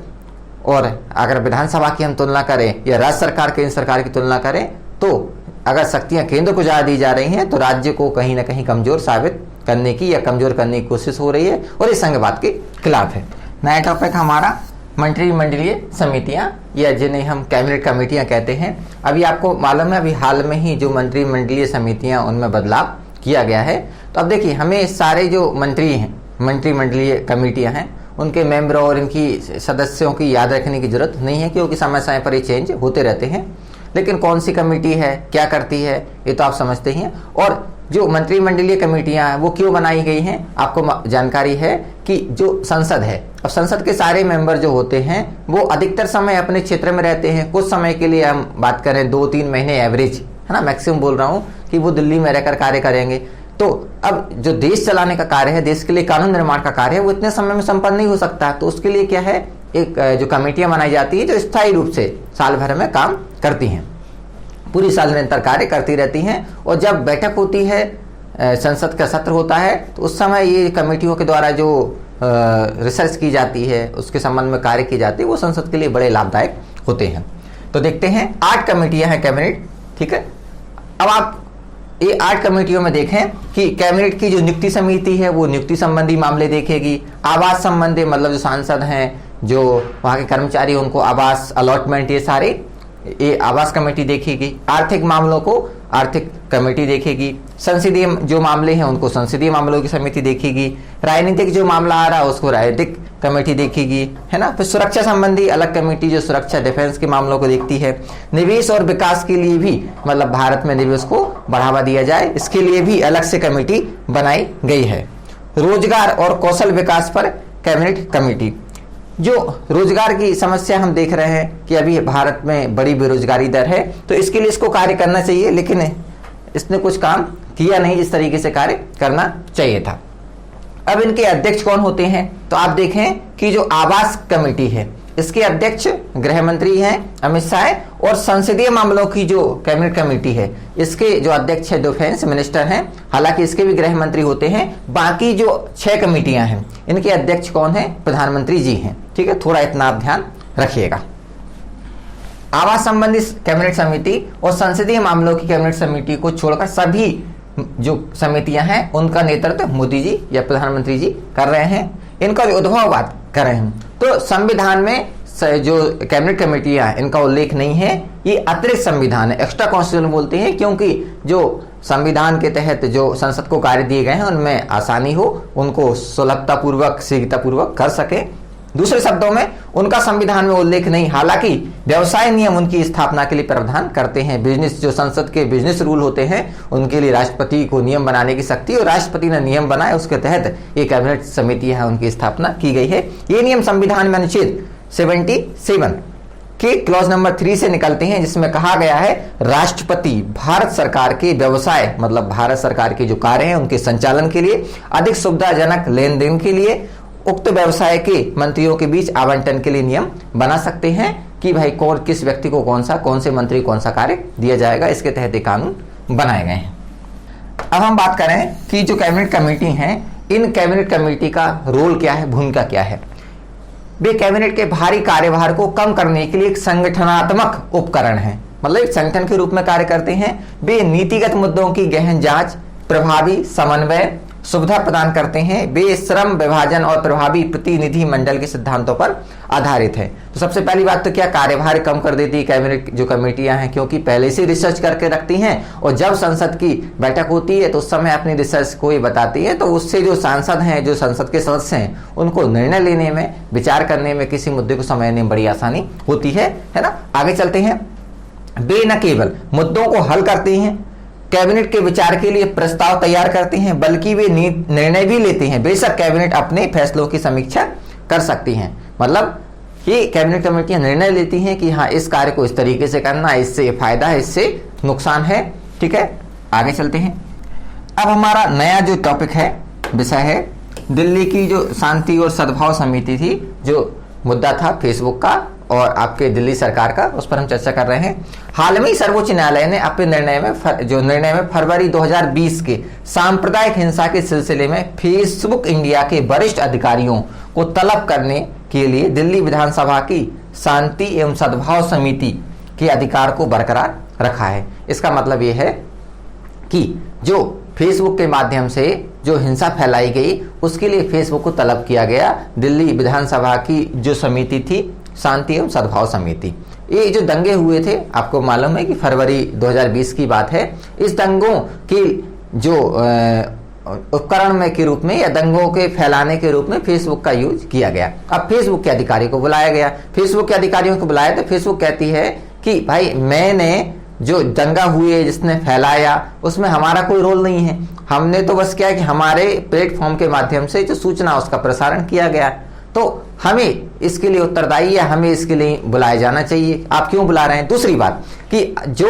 [SPEAKER 1] और अगर विधानसभा की हम तुलना करें या राज्य सरकार केंद्र सरकार की तुलना करें, तो अगर शक्तियां केंद्र को ज्यादा दी जा रही हैं तो राज्य को कहीं ना कहीं कमजोर साबित करने की या कमजोर करने की कोशिश हो रही है और इस संघवाद के खिलाफ है। नया टॉपिक हमारा मंत्रिमंडलीय समितियां या जिन्हें हम कैबिनेट कमेटियां कहते हैं। अभी आपको मालूम है अभी हाल में ही जो मंत्रिमंडलीय समितियां उनमें बदलाव किया गया है। तो अब देखिए हमें सारे जो मंत्री हैं मंत्रिमंडलीय कमेटियां हैं उनके मेंबर और इनकी सदस्यों की याद रखने की जरूरत नहीं है, क्योंकि समय समय पर ये चेंज होते रहते हैं। लेकिन कौन सी कमेटी है क्या करती है ये तो आप समझते ही हैं। और जो मंत्रिमंडलीय कमेटियां हैं वो क्यों बनाई गई हैं आपको जानकारी है कि जो संसद है, अब संसद के सारे मेंबर जो होते हैं वो अधिकतर समय अपने क्षेत्र में रहते हैं। कुछ समय के लिए हम बात करें 2-3 महीने एवरेज है ना, मैक्सिमम बोल रहा हूँ कि वो दिल्ली में रहकर कार्य करेंगे। तो अब जो देश चलाने का कार्य है, देश के लिए कानून निर्माण का कार्य है, वो इतने समय में संपन्न नहीं हो सकता। तो उसके लिए क्या है, एक जो कमेटियां बनाई जाती है जो स्थायी रूप से साल भर में काम करती हैं, पूरी साल निरंतर कार्य करती रहती हैं। और जब बैठक होती है संसद का सत्र होता है तो उस समय ये कमेटियों के द्वारा जो रिसर्च की जाती है उसके संबंध में कार्य की जाती है वो संसद के लिए बड़े लाभदायक होते हैं। तो देखते हैं 8 कमेटियां हैं कैबिनेट, ठीक है। अब आप ये 8 कमेटियों में देखें कि कैबिनेट की जो नियुक्ति समिति है वो नियुक्ति संबंधी मामले देखेगी, आवास संबंधी मतलब जो सांसद हैं जो वहां के कर्मचारी उनको आवास अलॉटमेंट ये सारे ये आवास कमेटी देखेगी, आर्थिक मामलों को आर्थिक कमेटी देखेगी, संसदीय जो मामले हैं उनको संसदीय मामलों की समिति देखेगी, राजनीतिक जो मामला आ रहा है उसको राजनीतिक कमेटी देखेगी, है ना। फिर सुरक्षा संबंधी अलग कमेटी जो सुरक्षा डिफेंस के मामलों को देखती है, निवेश और विकास के लिए भी मतलब भारत में निवेश को बढ़ावा दिया जाए इसके लिए भी अलग से कमेटी बनाई गई है। रोजगार और कौशल विकास पर कैबिनेट कमेटी, जो रोजगार की समस्या हम देख रहे हैं कि अभी भारत में बड़ी बेरोजगारी दर है, तो इसके लिए इसको कार्य करना चाहिए, लेकिन इसने कुछ काम किया नहीं जिस तरीके से कार्य करना चाहिए था। अब इनके अध्यक्ष कौन होते हैं, तो आप देखें कि जो आवास कमेटी है इसके अध्यक्ष गृह मंत्री हैं अमित शाह, और संसदीय मामलों की जो कैबिनेट कमेटी है इसके जो अध्यक्ष है डिफेंस मिनिस्टर हैं, हालांकि इसके भी गृह मंत्री होते हैं। बाकी जो 6 कमेटियां हैं इनके अध्यक्ष कौन है, प्रधानमंत्री जी हैं, ठीक है। थोड़ा इतना आप ध्यान रखिएगा। आवास संबंधी कैबिनेट समिति और संसदीय मामलों की कैबिनेट समिति को छोड़कर सभी जो समितियां हैं उनका नेतृत्व मोदी जी या प्रधानमंत्री जी कर रहे हैं। इनका जो उद्भव बात कर रहे हैं तो संविधान में जो कैबिनेट कमेटियां हैं इनका उल्लेख नहीं है, ये अतिरिक्त संविधान है, एक्स्ट्रा कॉन्स्टिट्यूशन बोलते हैं, क्योंकि जो संविधान के तहत जो संसद को कार्य दिए गए हैं उनमें आसानी हो, उनको सुलभता पूर्वक शीघ्रता पूर्वक कर सके। दूसरे शब्दों में उनका संविधान में उल्लेख नहीं, हालांकि व्यवसाय नियम उनकी स्थापना के लिए प्रावधान करते हैं। बिजनेस जो संसद के बिजनेस रूल होते हैं उनके लिए राष्ट्रपति को नियम बनाने की शक्ति, और राष्ट्रपति ने नियम बनाए उसके तहत ये कैबिनेट समिति है उनकी स्थापना की गई है। ये नियम संविधान में अनुच्छेद 77 के क्लॉज नंबर 3 से निकलते हैं, जिसमें कहा गया है राष्ट्रपति भारत सरकार के व्यवसाय मतलब भारत सरकार के जो कार्य हैं उनके संचालन के लिए अधिक सुविधाजनक लेन देन के लिए उक्त व्यवसाय के मंत्रियों के बीच आवंटन के लिए नियम बना सकते हैं कि भाई कौन किस व्यक्ति को कौन से मंत्री कौन सा कार्य दिया जाएगा। इसके तहत ये कानून बनाए गए हैं। अब हम बात करें कि जो कैबिनेट कमेटी हैं इन कैबिनेट कमेटी का रोल क्या है, भूमिका क्या है। वे कैबिनेट के भारी कार्यभार को कम करने के लिए एक संगठनात्मक उपकरण है, मतलब एक संगठन के रूप में कार्य करते हैं। वे नीतिगत मुद्दों की गहन जांच, प्रभावी समन्वय, सुविधा प्रदान करते हैं। वे श्रम विभाजन और प्रभावी प्रतिनिधि मंडल के सिद्धांतों पर आधारित है। तो सबसे पहली बात तो क्या, कार्यभार कम कर देती है कैबिनेट जो कमेटियां हैं, क्योंकि पहले से रिसर्च करके रखती हैं और जब संसद की बैठक होती है तो उस समय अपनी रिसर्च को ही बताती है। तो उससे जो सांसद हैं जो संसद के सदस्य हैं उनको निर्णय लेने में, विचार करने में, किसी मुद्दे को समझने में बड़ी आसानी होती है ना। आगे चलते हैं। वे न केवल मुद्दों को हल करते हैं, कैबिनेट के विचार के लिए प्रस्ताव तैयार करते हैं, बल्कि वे निर्णय भी लेते हैं। बेशक कैबिनेट अपने फैसलों की समीक्षा कर सकती हैं, मतलब ये कैबिनेट कमेटियां निर्णय लेती हैं कि हाँ इस कार्य को इस तरीके से करना, इससे फायदा है, इससे नुकसान है, ठीक है। आगे चलते हैं। अब हमारा नया जो टॉपिक है, विषय है दिल्ली की जो शांति और सद्भाव समिति थी, जो मुद्दा था फेसबुक का और आपके दिल्ली सरकार का, उस पर हम चर्चा कर रहे हैं। हाल में ही सर्वोच्च न्यायालय ने अपने निर्णय में फरवरी 2020 के सांप्रदायिक हिंसा के सिलसिले में फेसबुक इंडिया के वरिष्ठ अधिकारियों को तलब करने के लिए दिल्ली विधानसभा की शांति एवं सद्भाव समिति के अधिकार को बरकरार रखा है। इसका मतलब यह है कि जो फेसबुक के माध्यम से जो हिंसा फैलाई गई, उसके लिए फेसबुक को तलब किया गया। दिल्ली विधानसभा की जो समिति थी, शांति एवं सद्भाव समिति, ये जो दंगे हुए थे, आपको मालूम है कि फरवरी 2020 की बात है। इस दंगों की जो उपकरण में के रूप में या दंगों के फैलाने के रूप में फेसबुक का यूज किया गया। अब फेसबुक के अधिकारी को बुलाया गया, फेसबुक के अधिकारियों को बुलाया तो फेसबुक कहती है कि भाई मैंने जो दंगा हुए जिसने फैलाया उसमें हमारा कोई रोल नहीं है, हमने तो बस क्या है कि हमारे प्लेटफॉर्म के माध्यम से जो सूचना उसका प्रसारण किया गया, तो हमें इसके लिए उत्तरदायी या हमें इसके लिए बुलाया जाना चाहिए, आप क्यों बुला रहे हैं। दूसरी बात कि जो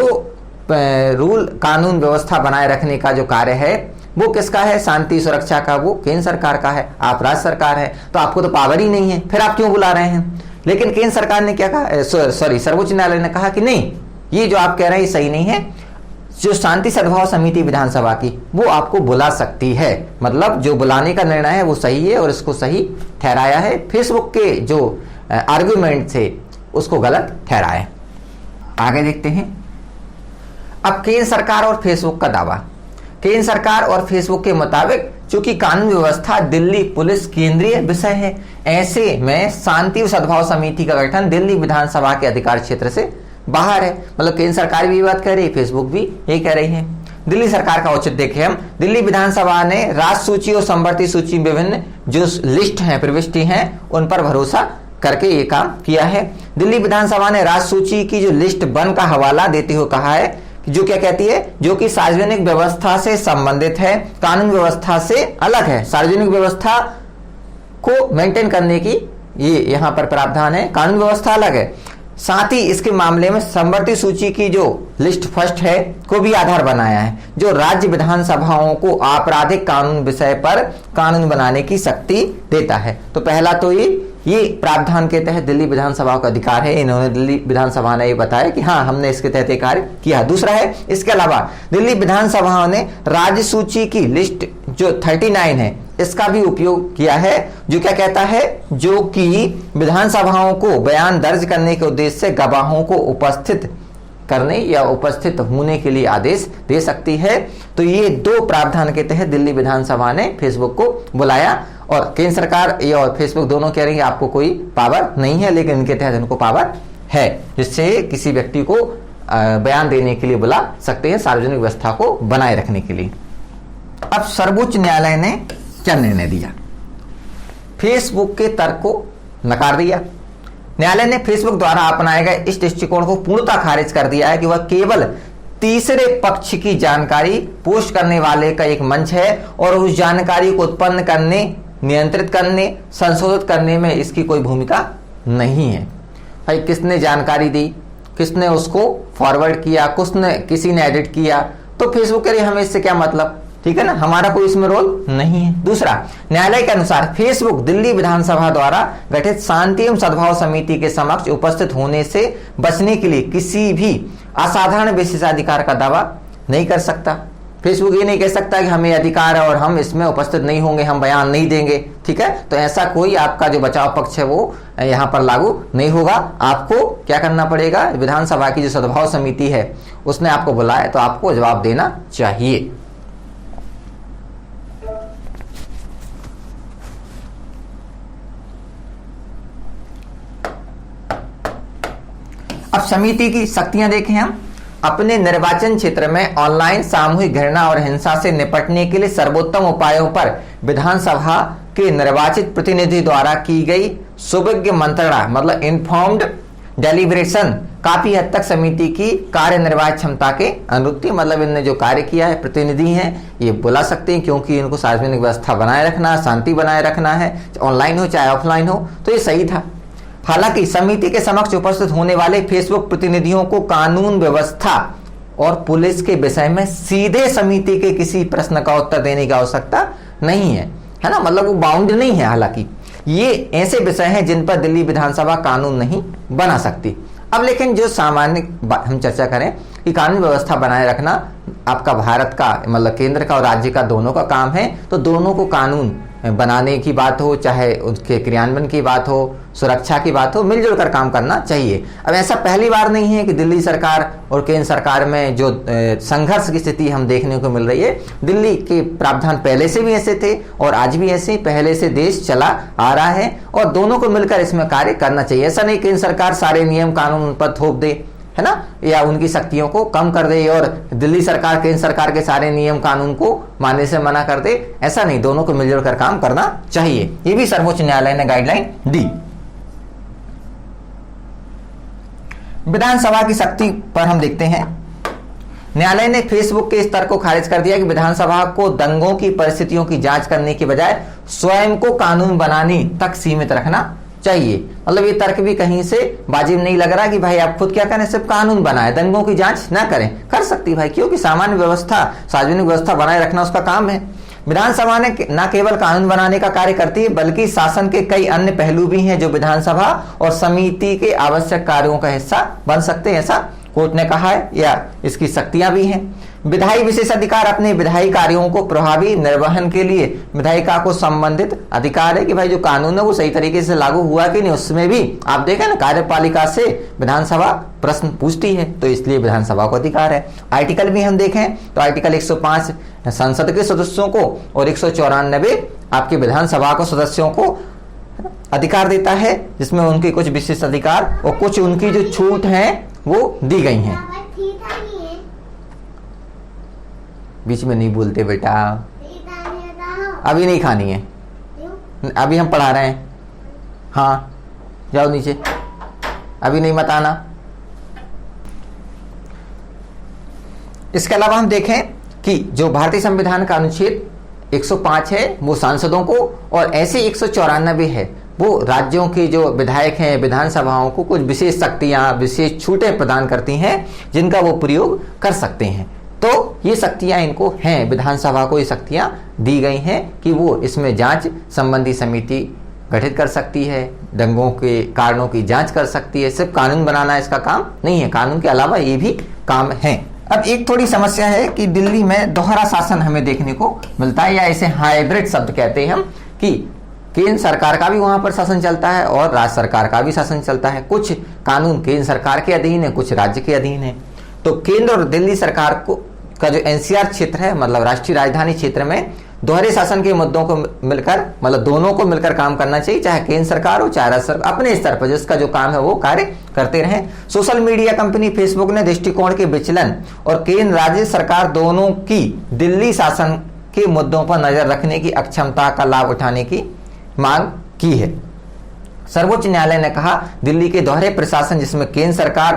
[SPEAKER 1] रूल कानून व्यवस्था बनाए रखने का जो कार्य है वो किसका है, शांति सुरक्षा का, वो केंद्र सरकार का है, आप राज्य सरकार है, तो आपको तो पावर ही नहीं है, फिर आप क्यों बुला रहे हैं। लेकिन केंद्र सरकार ने क्या कहा, सर्वोच्च न्यायालय ने कहा कि नहीं, ये जो आप कह रहे हैं ये सही नहीं है, जो शांति सद्भाव समिति विधानसभा की वो आपको बुला सकती है, मतलब जो बुलाने का निर्णय है वो सही है और इसको सही ठहराया है। फेसबुक के जो आर्गुमेंट थे उसको गलत ठहराया। आगे देखते हैं अब केंद्र सरकार और फेसबुक का दावा। केंद्र सरकार और फेसबुक के मुताबिक चूंकि कानून व्यवस्था दिल्ली पुलिस केंद्रीय विषय है, ऐसे में शांति और सद्भाव समिति का गठन दिल्ली विधानसभा के अधिकार क्षेत्र से बाहर है। मतलब केंद्र सरकार भी बात कर रही है, फेसबुक भी यही कह रही है। दिल्ली सरकार का औचित्य देखें हम, दिल्ली विधानसभा ने राज्य सूची और संवर्ती सूची विभिन्न जो लिस्ट हैं, प्रविष्टि हैं, उन पर भरोसा करके ये काम किया है। दिल्ली विधानसभा ने राज्य सूची की जो लिस्ट 1 का हवाला देते हुए कहा है कि जो क्या कहती है, जो कि सार्वजनिक व्यवस्था से संबंधित है, कानून व्यवस्था से अलग है। सार्वजनिक व्यवस्था को मेंटेन करने की ये यहाँ पर प्रावधान है, कानून व्यवस्था अलग है। साथ ही इसके मामले में संवर्ती सूची की जो लिस्ट फर्स्ट है को भी आधार बनाया है, जो राज्य विधानसभाओं को आपराधिक कानून विषय पर कानून बनाने की शक्ति देता है। तो पहला तो ये प्रावधान के तहत दिल्ली विधानसभा का अधिकार है, इन्होंने दिल्ली विधानसभा ने ये बताया कि हाँ हमने इसके तहत एक कार्य किया। दूसरा है, इसके अलावा दिल्ली विधानसभा ने राज्य सूची की लिस्ट जो 39 है इसका भी उपयोग किया है, जो क्या कहता है, जो कि विधानसभाओं को बयान दर्ज करने के उद्देश्य से गवाहों को उपस्थित करने या उपस्थित होने के लिए आदेश दे सकती है। तो ये 2 प्रावधान के तहत दिल्ली विधानसभा ने फेसबुक को बुलाया और केंद्र सरकार ये और फेसबुक दोनों कह रहे हैं आपको कोई पावर नहीं है, लेकिन इनके तहत इनको पावर है, जिससे किसी व्यक्ति को बयान देने के लिए बुला सकते हैं, सार्वजनिक व्यवस्था को बनाए रखने के लिए। अब सर्वोच्च न्यायालय ने क्या निर्णय दिया, फेसबुक के तर्क को नकार दिया। न्यायालय ने फेसबुक द्वारा अपनाए गए इस दृष्टिकोण को पूर्णतः खारिज कर दिया है कि वह केवल तीसरे पक्ष की जानकारी पोस्ट करने वाले का एक मंच है और उस जानकारी को उत्पन्न करने, नियंत्रित करने, संशोधित करने में इसकी कोई भूमिका नहीं है। भाई किसने जानकारी दी, किसने उसको फॉरवर्ड किया, किसी ने एडिट किया, तो फेसबुक के लिए हमें इससे क्या मतलब, ठीक है ना, हमारा कोई इसमें रोल नहीं है। दूसरा, न्यायालय के अनुसार फेसबुक दिल्ली विधानसभा द्वारा गठित शांति एवं सद्भाव समिति के समक्ष उपस्थित होने से बचने के लिए किसी भी असाधारण विशेषाधिकार का दावा नहीं कर सकता। फेसबुक ये नहीं कह सकता कि हमें अधिकार है और हम इसमें उपस्थित नहीं होंगे, हम बयान नहीं देंगे, ठीक है। तो ऐसा कोई आपका जो बचाव पक्ष है वो यहाँ पर लागू नहीं होगा। आपको क्या करना पड़ेगा, विधानसभा की जो सद्भाव समिति है उसने आपको बुलाया तो आपको जवाब देना चाहिए। अब समिति की शक्तियां देखें हम, अपने निर्वाचन क्षेत्र में ऑनलाइन सामूहिक घृणा और हिंसा से निपटने के लिए सर्वोत्तम उपायों पर विधानसभा के निर्वाचित प्रतिनिधि द्वारा की गई सुविज्ञ मंत्रणा, मतलब इन्फॉर्म्ड डेलिब्रेशन, काफी हद तक समिति की कार्यनिर्वाह क्षमता के अनुरूप थी। मतलब इनने जो कार्य किया है, प्रतिनिधि हैं ये बुला सकते हैं, क्योंकि इनको सार्वजनिक व्यवस्था बनाए रखना, शांति बनाए रखना है, ऑनलाइन हो चाहे ऑफलाइन हो, तो ये सही था। हालांकि समिति के समक्ष उपस्थित होने वाले फेसबुक प्रतिनिधियों को कानून व्यवस्था और पुलिस के विषय में सीधे समिति के किसी प्रश्न का उत्तर देने की आवश्यकता नहीं है, है ना, मतलब वो बाउंड नहीं है। हालांकि ये ऐसे विषय हैं जिन पर दिल्ली विधानसभा कानून नहीं बना सकती। अब लेकिन जो सामान्य हम चर्चा करें कि कानून व्यवस्था बनाए रखना आपका भारत का, मतलब केंद्र का और राज्य का दोनों का काम है, तो दोनों को कानून बनाने की बात हो, चाहे उसके क्रियान्वयन की बात हो, सुरक्षा की बात हो, मिलजुल कर काम करना चाहिए। अब ऐसा पहली बार नहीं है कि दिल्ली सरकार और केंद्र सरकार में जो संघर्ष की स्थिति हम देखने को मिल रही है। दिल्ली के प्रावधान पहले से भी ऐसे थे और आज भी ऐसे पहले से देश चला आ रहा है और दोनों को मिलकर इसमें कार्य करना चाहिए। ऐसा नहीं केंद्र सरकार सारे नियम कानून उन पर थोप दे, है ना, या उनकी शक्तियों को कम कर दे और दिल्ली सरकार केंद्र सरकार के सारे नियम कानून को मानने से मना कर दे। ऐसा नहीं, दोनों को मिलजुल कर काम करना चाहिए। ये भी सर्वोच्च न्यायालय ने गाइडलाइन दी। विधानसभा की शक्ति पर हम देखते हैं, न्यायालय ने फेसबुक के स्तर को खारिज कर दिया कि विधानसभा को दंगों की परिस्थितियों की जांच करने के बजाय स्वयं को कानून बनाने तक सीमित रखना चाहिए। मतलब ये तर्क भी कहीं से वाजिब नहीं लग रहा कि भाई आप खुद क्या करें, सिर्फ कानून बनाए, दंगों की जांच ना करें। कर सकती भाई, क्योंकि सामान्य व्यवस्था, सार्वजनिक व्यवस्था बनाए रखना उसका काम है। विधानसभा ने न केवल कानून बनाने का कार्य करती है बल्कि शासन के कई अन्य पहलू भी हैं जो विधानसभा और समिति के आवश्यक कार्यों का हिस्सा बन सकते हैं, ऐसा कोर्ट ने कहा है, या इसकी शक्तियां भी हैं। विधायी विशेष अधिकार अपने विधायी कार्यों को प्रभावी निर्वहन के लिए विधायिका को संबंधित अधिकार है कि भाई जो कानून है वो सही तरीके से लागू हुआ कि नहीं। उसमें भी आप देखें ना, कार्यपालिका से विधानसभा प्रश्न पूछती है, तो इसलिए विधानसभा को अधिकार है। आर्टिकल भी हम देखें तो आर्टिकल 105 संसद के सदस्यों को और 194 आपके विधानसभा को सदस्यों को अधिकार देता है, जिसमें उनकी कुछ विशेष अधिकार और कुछ उनकी जो छूट है वो दी गई हैं। बीच में नहीं बोलते बेटा, अभी नहीं खानी है, अभी हम पढ़ा रहे हैं। हाँ जाओ नीचे, अभी नहीं मत आना। इसके अलावा हम देखें कि जो भारतीय संविधान का अनुच्छेद 105 है वो सांसदों को और ऐसे 194 है वो राज्यों के जो विधायक हैं, विधानसभाओं को कुछ विशेष शक्तियां, विशेष छूटें प्रदान करती हैं जिनका वो प्रयोग कर सकते हैं। तो ये शक्तियां इनको हैं, विधानसभा को ये शक्तियां दी गई हैं कि वो इसमें जांच संबंधी समिति गठित कर सकती है, दंगों के कारणों की जांच कर सकती है। सिर्फ कानून बनाना इसका काम नहीं है, कानून के अलावा ये भी काम है। अब एक थोड़ी समस्या है कि दिल्ली में दोहरा शासन हमें देखने को मिलता है, या इसे हाइब्रिड शब्द कहते हैं हम, कि केंद्र सरकार का भी वहां पर शासन चलता है और राज्य सरकार का भी शासन चलता है। कुछ कानून केंद्र सरकार के अधीन है, कुछ राज्य के अधीन है। तो केंद्र और दिल्ली सरकार का जो एनसीआर क्षेत्र है, मतलब राष्ट्रीय राजधानी क्षेत्र में दोहरे शासन के मुद्दों को मिलकर, मतलब दोनों को मिलकर काम करना चाहिए, चाहे केंद्र सरकार हो चाहे राज्य सरकार, अपने स्तर पर जिसका जो काम है वो कार्य करते रहें। सोशल मीडिया कंपनी फेसबुक ने दृष्टिकोण के विचलन और केंद्र राज्य सरकार दोनों की दिल्ली शासन के मुद्दों पर नजर रखने की अक्षमता का लाभ उठाने की मांग की है। सर्वोच्च न्यायालय ने कहा दिल्ली के दोहरे प्रशासन, जिसमें केंद्र सरकार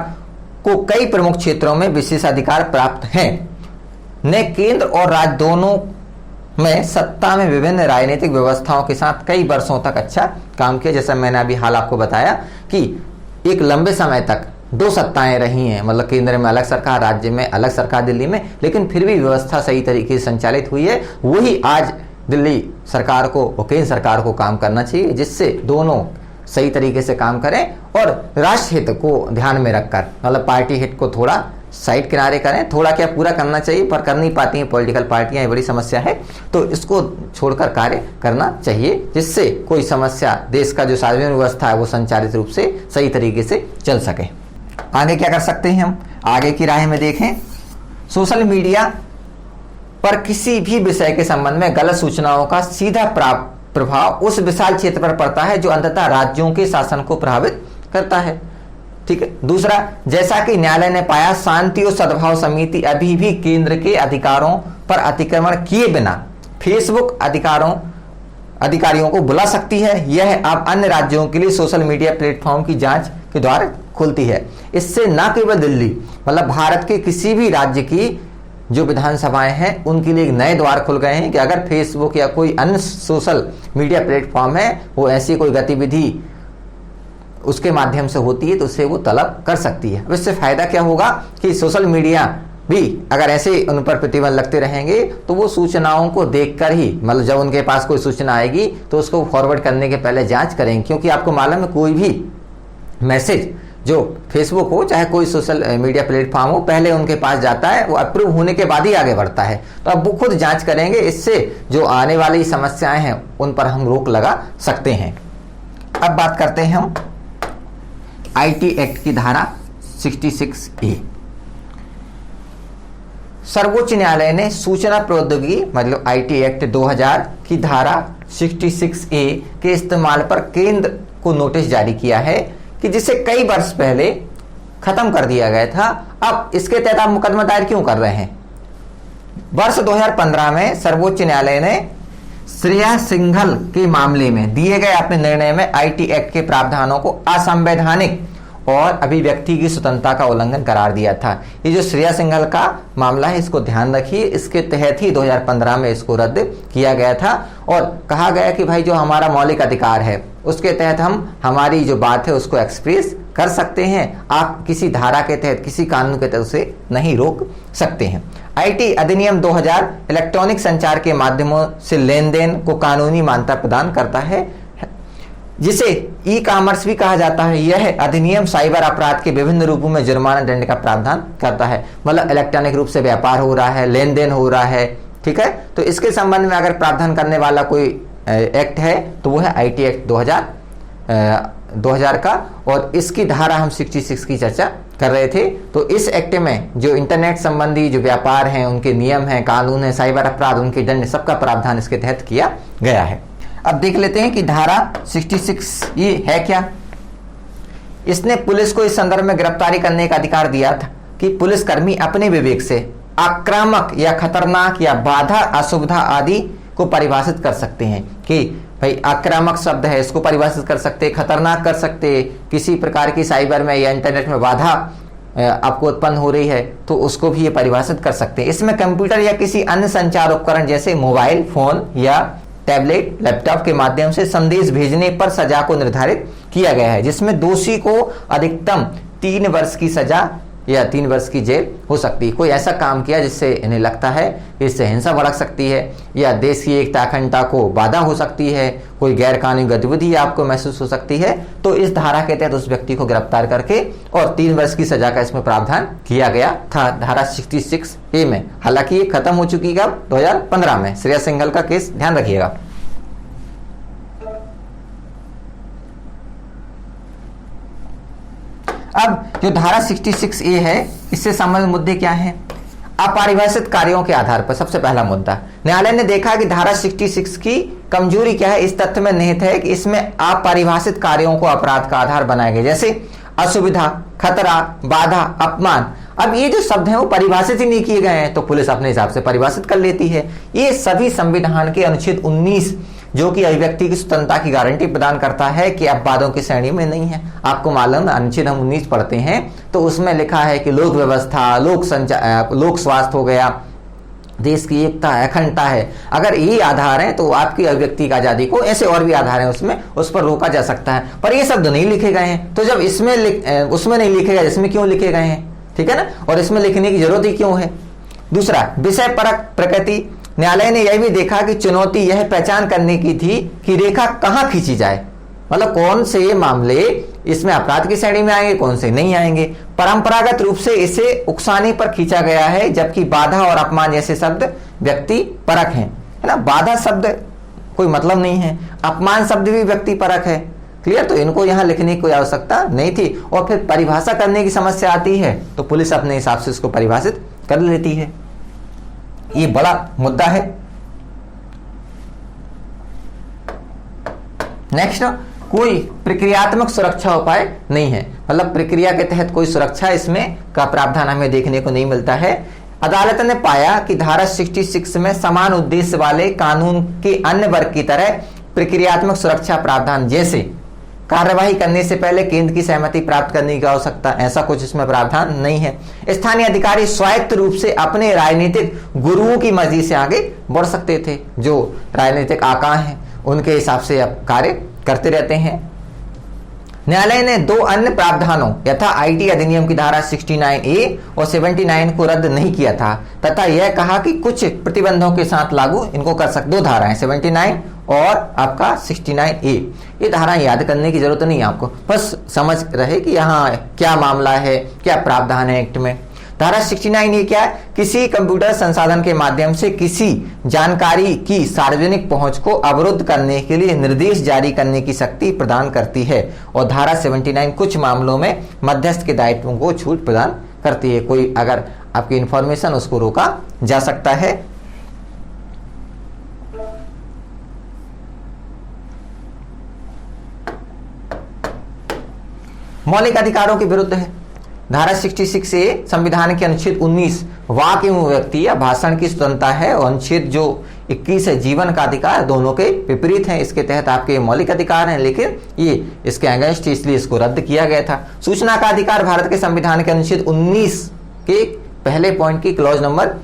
[SPEAKER 1] को कई प्रमुख क्षेत्रों में विशेषाधिकार प्राप्त हैं, ने केंद्र और राज्य दोनों में सत्ता में विभिन्न राजनीतिक व्यवस्थाओं के साथ कई वर्षों तक अच्छा काम किया। जैसा मैंने अभी हाल आपको बताया कि एक लंबे समय तक दो सत्ताएं रही हैं, मतलब केंद्र में अलग सरकार, राज्य में अलग सरकार, दिल्ली में, लेकिन फिर भी व्यवस्था सही तरीके से संचालित हुई है। वही आज दिल्ली सरकार को और केंद्र सरकार को काम करना चाहिए, जिससे दोनों सही तरीके से काम करें और राष्ट्र हित को ध्यान में रखकर, मतलब पार्टी हित को थोड़ा साइड किनारे करें। थोड़ा क्या पूरा करना चाहिए पर कर नहीं पाती हैं पॉलिटिकल पार्टियां, ये बड़ी समस्या है। तो इसको छोड़कर कार्य करना चाहिए, जिससे कोई समस्या, देश का जो सार्वजनिक व्यवस्था है वो संचालित रूप से सही तरीके से चल सके। आगे क्या कर सकते हैं हम, आगे की राह में देखें। सोशल मीडिया पर किसी भी विषय के संबंध में गलत सूचनाओं का सीधा प्रभाव उस विशाल क्षेत्र पर पड़ता है जो अंततः राज्यों के शासन को प्रभावित करता है। ठीक है। दूसरा, जैसा कि न्यायालय ने पाया, शांति और सद्भाव समिति अभी भी केंद्र के अधिकारों पर अतिक्रमण किए बिना फेसबुक अधिकारियों को बुला सकती है। यह अब अन्य राज्यों के लिए सोशल मीडिया प्लेटफॉर्म की जांच के द्वार खुलती है। इससे न केवल दिल्ली, मतलब भारत के किसी भी राज्य की जो विधानसभाएं हैं उनके लिए एक नए द्वार खुल गए हैं कि अगर फेसबुक या कोई अन्य सोशल मीडिया प्लेटफॉर्म है वो ऐसी कोई गतिविधि उसके माध्यम से होती है तो उससे वो तलब कर सकती है। अब इससे फायदा क्या होगा कि सोशल मीडिया भी अगर ऐसे उन पर प्रतिबंध लगते रहेंगे तो वो सूचनाओं को देखकर ही, मतलब जब उनके पास कोई सूचना आएगी तो उसको फॉरवर्ड करने के पहले जांच करेंगे, क्योंकि आपको मालूम है कोई भी मैसेज जो फेसबुक हो चाहे कोई सोशल मीडिया प्लेटफॉर्म हो, पहले उनके पास जाता है, वो अप्रूव होने के बाद ही आगे बढ़ता है। तो अब वो खुद जांच करेंगे, इससे जो आने वाली समस्याएं हैं उन पर हम रोक लगा सकते हैं। अब बात करते हैं हम आईटी एक्ट की धारा 66A। सर्वोच्च न्यायालय ने सूचना प्रौद्योगिकी मतलब आईटी एक्ट 2000 की धारा 66A के इस्तेमाल पर केंद्र को नोटिस जारी किया है कि जिसे कई वर्ष पहले खत्म कर दिया गया था। अब इसके तहत आप मुकदमा दायर क्यों कर रहे हैं? वर्ष 2015 में सर्वोच्च न्यायालय ने श्रेया सिंघल के मामले में दिए गए अपने निर्णय में आईटी एक्ट के प्रावधानों को असंवैधानिक और अभिव्यक्ति की स्वतंत्रता का उल्लंघन करार दिया था। ये जो श्रेया सिंघल का मामला है इसको ध्यान रखिए, इसके तहत ही 2015 में इसको रद्द किया गया था और कहा गया कि भाई जो हमारा मौलिक अधिकार है उसके तहत हम हमारी जो बात है उसको एक्सप्रेस कर सकते हैं, आप किसी धारा के तहत किसी कानून के तहत उसे नहीं रोक सकते हैं। आईटी अधिनियम 2000 इलेक्ट्रॉनिक संचार के माध्यमों से लेन देन को कानूनी मान्यता प्रदान करता है, जिसे ई कॉमर्स भी कहा जाता है। यह अधिनियम साइबर अपराध के विभिन्न रूपों में जुर्माना दंड का प्रावधान करता है, मतलब इलेक्ट्रॉनिक रूप से व्यापार हो रहा है, लेन देन हो रहा है, ठीक है। तो इसके संबंध में अगर प्रावधान करने वाला कोई एक्ट है तो वो है आईटी एक्ट 2000 का, और इसकी धारा हम 66 की चर्चा कर रहे थे। तो इस एक्ट में जो इंटरनेट संबंधी जो व्यापार हैं उनके नियम हैं, कानून है, साइबर अपराध, उनके दंड, सबका प्रावधान इसके तहत किया गया है। अब देख लेते हैं कि धारा 66 ये है क्या। इसने पुलिस को इस संदर्भ में गिरफ्तारी करने का अधिकार दिया था कि पुलिसकर्मी अपने विवेक से आक्रामक या खतरनाक या बाधा, असुविधा आदि को परिभाषित कर सकते हैं कि भाई आक्रामक शब्द है इसको परिभाषित कर सकते, खतरनाक कर सकते, किसी प्रकार की साइबर में या इंटरनेट में बाधा आपको उत्पन्न हो रही है तो उसको भी ये परिभाषित कर सकते हैं। इसमें कंप्यूटर या किसी अन्य संचार उपकरण जैसे मोबाइल फोन या टैबलेट, लैपटॉप के माध्यम से संदेश भेजने पर सजा को निर्धारित किया गया है, जिसमें दोषी को अधिकतम 3 वर्ष की सजा या 3 वर्ष की जेल हो सकती है। कोई ऐसा काम किया जिससे इन्हें लगता है कि इससे हिंसा भड़क सकती है या देश की एकता अखंडता को बाधा हो सकती है, कोई गैर कानूनी गतिविधि आपको महसूस हो सकती है, तो इस धारा के तहत उस व्यक्ति को गिरफ्तार करके और 3 वर्ष की सजा का इसमें प्रावधान किया गया था धारा 66A में। हालांकि ये खत्म हो चुकी है 2015 में। श्रेया सिंघल का केस ध्यान रखिएगा। अब जो धारा 66A है इससे संबंधित मुद्दे क्या हैं? अपरिभाषित कार्यों के आधार पर सबसे पहला मुद्दा, न्यायालय ने देखा कि धारा 66 की कमजोरी क्या है, इस तथ्य में निहित है कि इसमें अपरिभाषित कार्यों को अपराध का आधार बनाया गया, जैसे असुविधा, खतरा, बाधा, अपमान। अब ये जो शब्द हैं वो परिभाषित ही नहीं किए गए हैं, तो पुलिस अपने हिसाब से परिभाषित कर लेती है। ये सभी संविधान के अनुच्छेद 19 जो कि अभिव्यक्ति की स्वतंत्रता की गारंटी प्रदान करता है कि अपवादों की श्रेणी में नहीं है। आपको मालूम है अनुच्छेद हम 19 पढ़ते हैं तो उसमें लिखा है कि लोक व्यवस्था, लोक स्वास्थ्य हो गया, देश की एकता, अखंडता है। अगर यही आधार है तो आपकी अभिव्यक्ति की आजादी को, ऐसे और भी आधार हैं उसमें, उस पर रोका जा सकता है। पर ये शब्द नहीं लिखे गए हैं, तो जब इसमें उसमें नहीं लिखे गए, इसमें क्यों लिखे गए हैं? ठीक है ना, और इसमें लिखने की जरूरत ही क्यों है? दूसरा, विषय परक प्रकृति। न्यायालय ने यह भी देखा कि चुनौती यह पहचान करने की थी कि रेखा कहां खींची जाए, मतलब कौन से मामले इसमें अपराध की श्रेणी में आएंगे, कौन से नहीं आएंगे। परंपरागत रूप से इसे उकसाने पर खींचा गया है, जबकि बाधा और अपमान जैसे शब्द व्यक्ति परक हैं, है ना। बाधा शब्द कोई मतलब नहीं है, अपमान शब्द भी व्यक्ति परक है। क्लियर? तो इनको यहां लिखने की कोई आवश्यकता नहीं थी। और फिर परिभाषा करने की समस्या आती है तो पुलिस अपने हिसाब से इसको परिभाषित कर लेती है। ये बड़ा मुद्दा है। नेक्स्ट, कोई प्रक्रियात्मक सुरक्षा उपाय नहीं है, मतलब प्रक्रिया के तहत कोई सुरक्षा इसमें का प्रावधान हमें देखने को नहीं मिलता है। अदालत ने पाया कि धारा 66 में समान उद्देश्य वाले कानून के अन्य वर्ग की तरह प्रक्रियात्मक सुरक्षा प्रावधान जैसे कार्यवाही करने से पहले केंद्र की सहमति प्राप्त करने की आवश्यकता, ऐसा कुछ इसमें प्रावधान नहीं है। स्थानीय अधिकारी स्वायत्त रूप से अपने राजनीतिक गुरुओं की मर्जी से आगे बढ़ सकते थे, जो राजनीतिक आकांक्षी हैं उनके हिसाब से अब कार्य करते रहते हैं। न्यायालय ने दो अन्य प्रावधानों यथा आईटी अधिनियम की धारा 69A और 79 को रद्द नहीं किया था तथा यह कहा कि कुछ प्रतिबंधों के साथ लागू इनको कर सकते। दो धाराएं 79 और आपका 69A, ये धाराएं याद करने की जरूरत नहीं है आपको, बस समझ रहे कि यहाँ क्या मामला है, क्या प्रावधान है एक्ट में। धारा 69 ये क्या है, किसी कंप्यूटर संसाधन के माध्यम से किसी जानकारी की सार्वजनिक पहुंच को अवरुद्ध करने के लिए निर्देश जारी करने की शक्ति प्रदान करती है। और धारा 79 कुछ मामलों में मध्यस्थ के दायित्वों को छूट प्रदान करती है। कोई अगर आपकी इंफॉर्मेशन उसको रोका जा सकता है। मौलिक अधिकारों के विरुद्ध है। धारा 66A संविधान के अनुच्छेद 19 वाक एवं व्यक्ति या भाषण की स्वतंत्रता है और अनुच्छेद जो 21 है जीवन का अधिकार, दोनों के विपरीत हैं। इसके तहत आपके मौलिक अधिकार हैं लेकिन ये इसके अगेंस्ट, इसलिए इसको रद्द किया गया था। सूचना का अधिकार भारत के संविधान के अनुच्छेद 19 के पहले पॉइंट की क्लॉज नंबर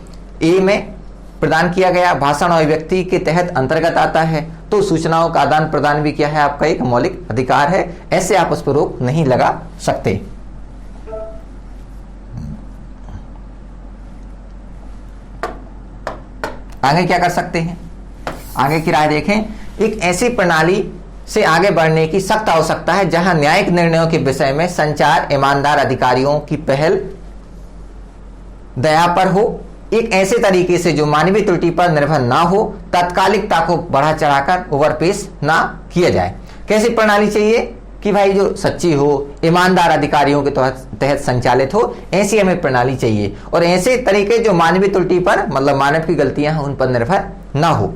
[SPEAKER 1] A में प्रदान किया गया, भाषण और व्यक्ति के तहत अंतर्गत आता है। तो सूचनाओं का आदान प्रदान भी क्या है, आपका एक मौलिक अधिकार है, ऐसे आप उस पर रोक नहीं लगा सकते। आगे क्या कर सकते हैं, आगे की राय देखें। एक ऐसी प्रणाली से आगे बढ़ने की सख्त आवश्यकता है जहां न्यायिक निर्णयों के विषय में संचार ईमानदार अधिकारियों की पहल दया पर हो, एक ऐसे तरीके से जो मानवीय त्रुटि पर निर्भर ना हो, तात्कालिकता को बढ़ा चढ़ाकर ओवरपेश ना किया जाए। कैसी प्रणाली चाहिए कि भाई जो सच्ची हो, ईमानदार अधिकारियों के तहत संचालित हो, ऐसी हमें प्रणाली चाहिए। और ऐसे तरीके जो मानवीय त्रुटि पर, मतलब मानव की गलतियां हैं उन पर निर्भर ना हो।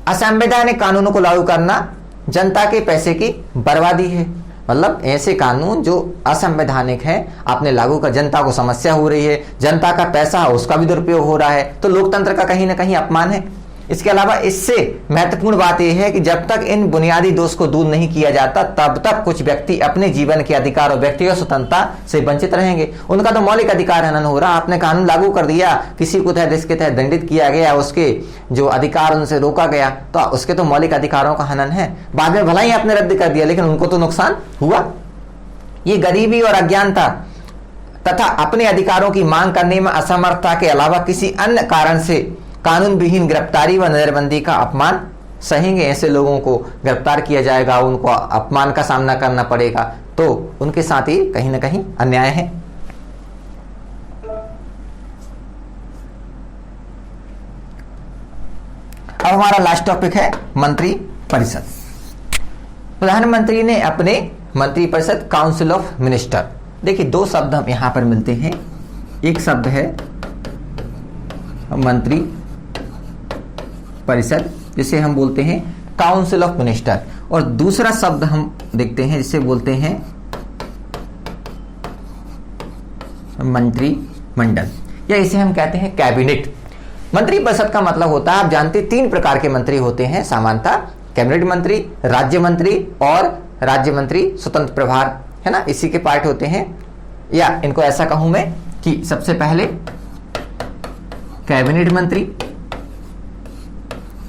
[SPEAKER 1] असंवैधानिक कानूनों को लागू करना जनता के पैसे की बर्बादी है। मतलब ऐसे कानून जो असंवैधानिक हैं आपने लागू कर, जनता को समस्या हो रही है, जनता का पैसा उसका भी दुरुपयोग हो रहा है, तो लोकतंत्र का कहीं ना कहीं अपमान है। इसके अलावा इससे महत्वपूर्ण बात यह है कि जब तक इन बुनियादी दोष को दूर नहीं किया जाता तब तक कुछ व्यक्ति अपने जीवन के अधिकार और व्यक्तिगत स्वतंत्रता से वंचित रहेंगे। उनका तो मौलिक अधिकार हनन हो रहा। आपने कानून लागू कर दिया, किसी को तहत इसके तहत दंडित किया गया, उसके जो अधिकार उनसे रोका गया, तो उसके तो मौलिक अधिकारों का हनन है। बाद में भला ही आपने रद्द कर दिया लेकिन उनको तो नुकसान हुआ। ये गरीबी और अज्ञानता तथा अपने अधिकारों की मांग करने में असमर्थता के अलावा किसी अन्य कारण से कानून विहीन गिरफ्तारी व नजरबंदी का अपमान सहेंगे। ऐसे लोगों को गिरफ्तार किया जाएगा, उनको अपमान का सामना करना पड़ेगा, तो उनके साथ ही कहीं ना कहीं अन्याय है। अब हमारा लास्ट टॉपिक है मंत्री परिषद। प्रधानमंत्री ने अपने मंत्री परिषद काउंसिल ऑफ मिनिस्टर, देखिए दो शब्द हम यहां पर मिलते हैं। एक शब्द है मंत्री परिषद जिसे हम बोलते हैं काउंसिल ऑफ मिनिस्टर, और दूसरा शब्द हम देखते हैं जिसे बोलते हैं मंत्रिमंडल, या इसे हम कहते हैं कैबिनेट। मंत्री परिषद का मतलब होता है, आप जानते हैं 3 प्रकार के मंत्री होते हैं सामान्यतः, कैबिनेट मंत्री, राज्य मंत्री और राज्य मंत्री स्वतंत्र प्रभार, है ना, इसी के पार्ट होते हैं। या इनको ऐसा कहूं मैं कि सबसे पहले कैबिनेट मंत्री,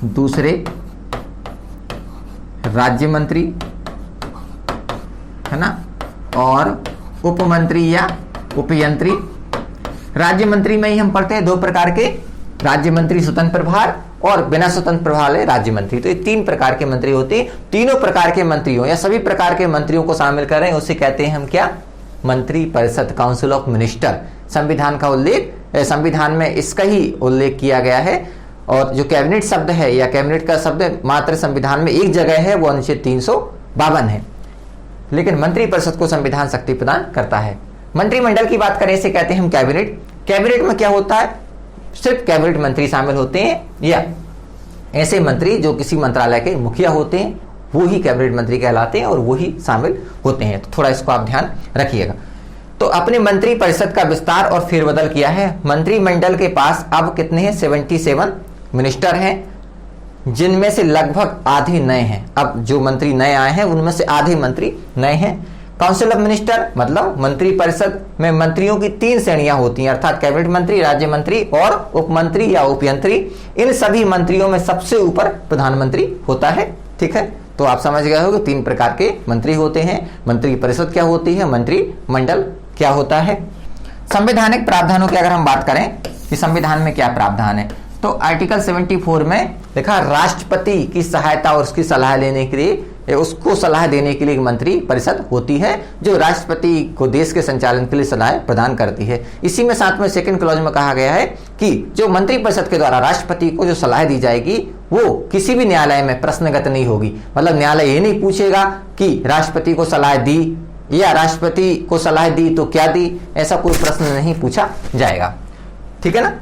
[SPEAKER 1] दूसरे राज्य मंत्री, है ना, और उपमंत्री या उपयंत्री। राज्य मंत्री में ही हम पढ़ते हैं 2 प्रकार के, राज्य मंत्री स्वतंत्र प्रभार और बिना स्वतंत्र प्रभार वाले राज्य मंत्री। तो ये 3 प्रकार के मंत्री होते हैं। तीनों प्रकार के मंत्रियों या सभी प्रकार के मंत्रियों को शामिल कर रहे हैं, उसे कहते हैं हम क्या, मंत्री परिषद, काउंसिल ऑफ मिनिस्टर। संविधान का उल्लेख, संविधान में इसका ही उल्लेख किया गया है। और जो कैबिनेट शब्द है या कैबिनेट का शब्द मात्र संविधान में एक जगह है, वो अनुच्छेद 352 है, लेकिन मंत्री परिषद को संविधान शक्ति प्रदान करता है। मंत्रिमंडल की बात करें, इसे कहते हैं हम कैबिनेट। कैबिनेट में क्या होता है, सिर्फ कैबिनेट मंत्री शामिल होते हैं, या ऐसे मंत्री जो किसी मंत्रालय के मुखिया होते हैं वो ही कैबिनेट मंत्री कहलाते हैं और वो ही शामिल होते हैं। तो थोड़ा इसको आप ध्यान रखिएगा। तो अपने मंत्री परिषद का विस्तार और फेरबदल किया है। मंत्रिमंडल के पास अब कितने हैं, 77 मिनिस्टर हैं, जिनमें से लगभग आधे नए हैं। अब जो मंत्री नए आए हैं उनमें से आधे मंत्री नए हैं। काउंसिल ऑफ मिनिस्टर मतलब मंत्री परिषद में मंत्रियों की 3 श्रेणियां होती हैं, अर्थात कैबिनेट मंत्री, राज्य मंत्री और उपमंत्री या उपयंत्री। इन सभी मंत्रियों में सबसे ऊपर प्रधानमंत्री होता है, ठीक है। तो आप समझ गए हो कि 3 प्रकार के मंत्री होते हैं। मंत्री परिषद क्या होती है, मंत्रिमंडल क्या होता है। संवैधानिक प्रावधानों की अगर हम बात करें कि संविधान में क्या प्रावधान है, तो आर्टिकल 74 में लिखा राष्ट्रपति की सहायता और उसकी सलाह लेने के लिए, उसको सलाह देने के लिए एक मंत्री परिषद होती है जो राष्ट्रपति को देश के संचालन के लिए सलाह प्रदान करती है। इसी में साथ में सेकंड क्लॉज में कहा गया है कि जो मंत्री परिषद के द्वारा राष्ट्रपति को जो सलाह दी जाएगी वो किसी भी न्यायालय में प्रश्नगत नहीं होगी। मतलब न्यायालय ये नहीं पूछेगा कि राष्ट्रपति को सलाह दी या राष्ट्रपति को सलाह दी तो क्या दी, ऐसा कोई प्रश्न नहीं पूछा जाएगा। ठीक है ना।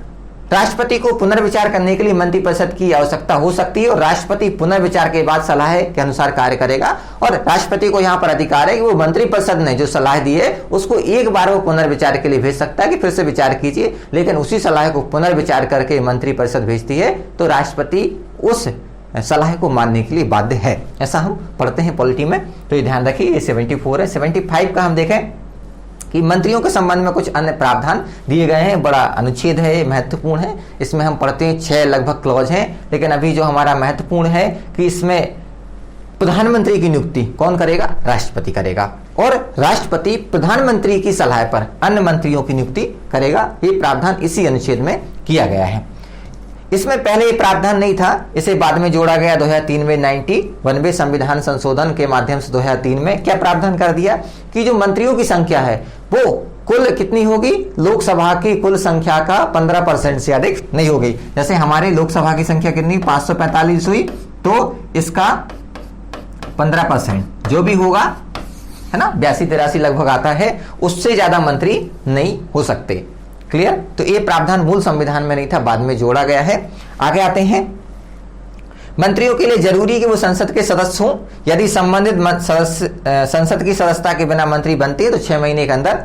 [SPEAKER 1] राष्ट्रपति को पुनर्विचार करने के लिए मंत्रिपरिषद की आवश्यकता हो सकती है और राष्ट्रपति पुनर्विचार के बाद सलाह के अनुसार कार्य करेगा। और राष्ट्रपति को यहां पर अधिकार है कि वो मंत्रिपरिषद ने जो सलाह दी है उसको एक बार वो पुनर्विचार के लिए भेज सकता है कि फिर से विचार कीजिए, लेकिन उसी सलाह को पुनर्विचार करके मंत्रिपरिषद भेजती है तो राष्ट्रपति उस सलाह को मानने के लिए बाध्य है। ऐसा हम पढ़ते हैं पॉलिटी में, तो ये ध्यान रखिए। ये 74 है। 75 का हम देखें कि मंत्रियों के संबंध में कुछ अन्य प्रावधान दिए गए हैं। बड़ा अनुच्छेद है, महत्वपूर्ण है। इसमें हम पढ़ते हैं 6 लगभग क्लॉज हैं, लेकिन अभी जो हमारा महत्वपूर्ण है कि इसमें प्रधानमंत्री की नियुक्ति कौन करेगा, राष्ट्रपति करेगा, और राष्ट्रपति प्रधानमंत्री की सलाह पर अन्य मंत्रियों की नियुक्ति करेगा। ये प्रावधान इसी अनुच्छेद में किया गया है। इसमें पहले ये प्रावधान नहीं था, इसे बाद में जोड़ा गया 2003 में 91वें संविधान संशोधन के माध्यम से 2003 में क्या प्रावधान कर दिया कि जो मंत्रियों की संख्या है वो कुल कितनी होगी, लोकसभा की कुल संख्या का 15% से अधिक नहीं होगी। जैसे हमारे लोकसभा की संख्या कितनी 545 हुई, तो इसका 15% जो भी होगा, है ना, 82-83 लगभग आता है, उससे ज्यादा मंत्री नहीं हो सकते। क्लियर। तो ये प्रावधान मूल संविधान में नहीं था, बाद में जोड़ा गया है। आगे आते हैं। मंत्रियों के लिए जरूरी कि वो संसद के सदस्य हों। यदि संबंधित संसद की सदस्यता के बिना मंत्री बनते हैं तो 6 महीने के अंदर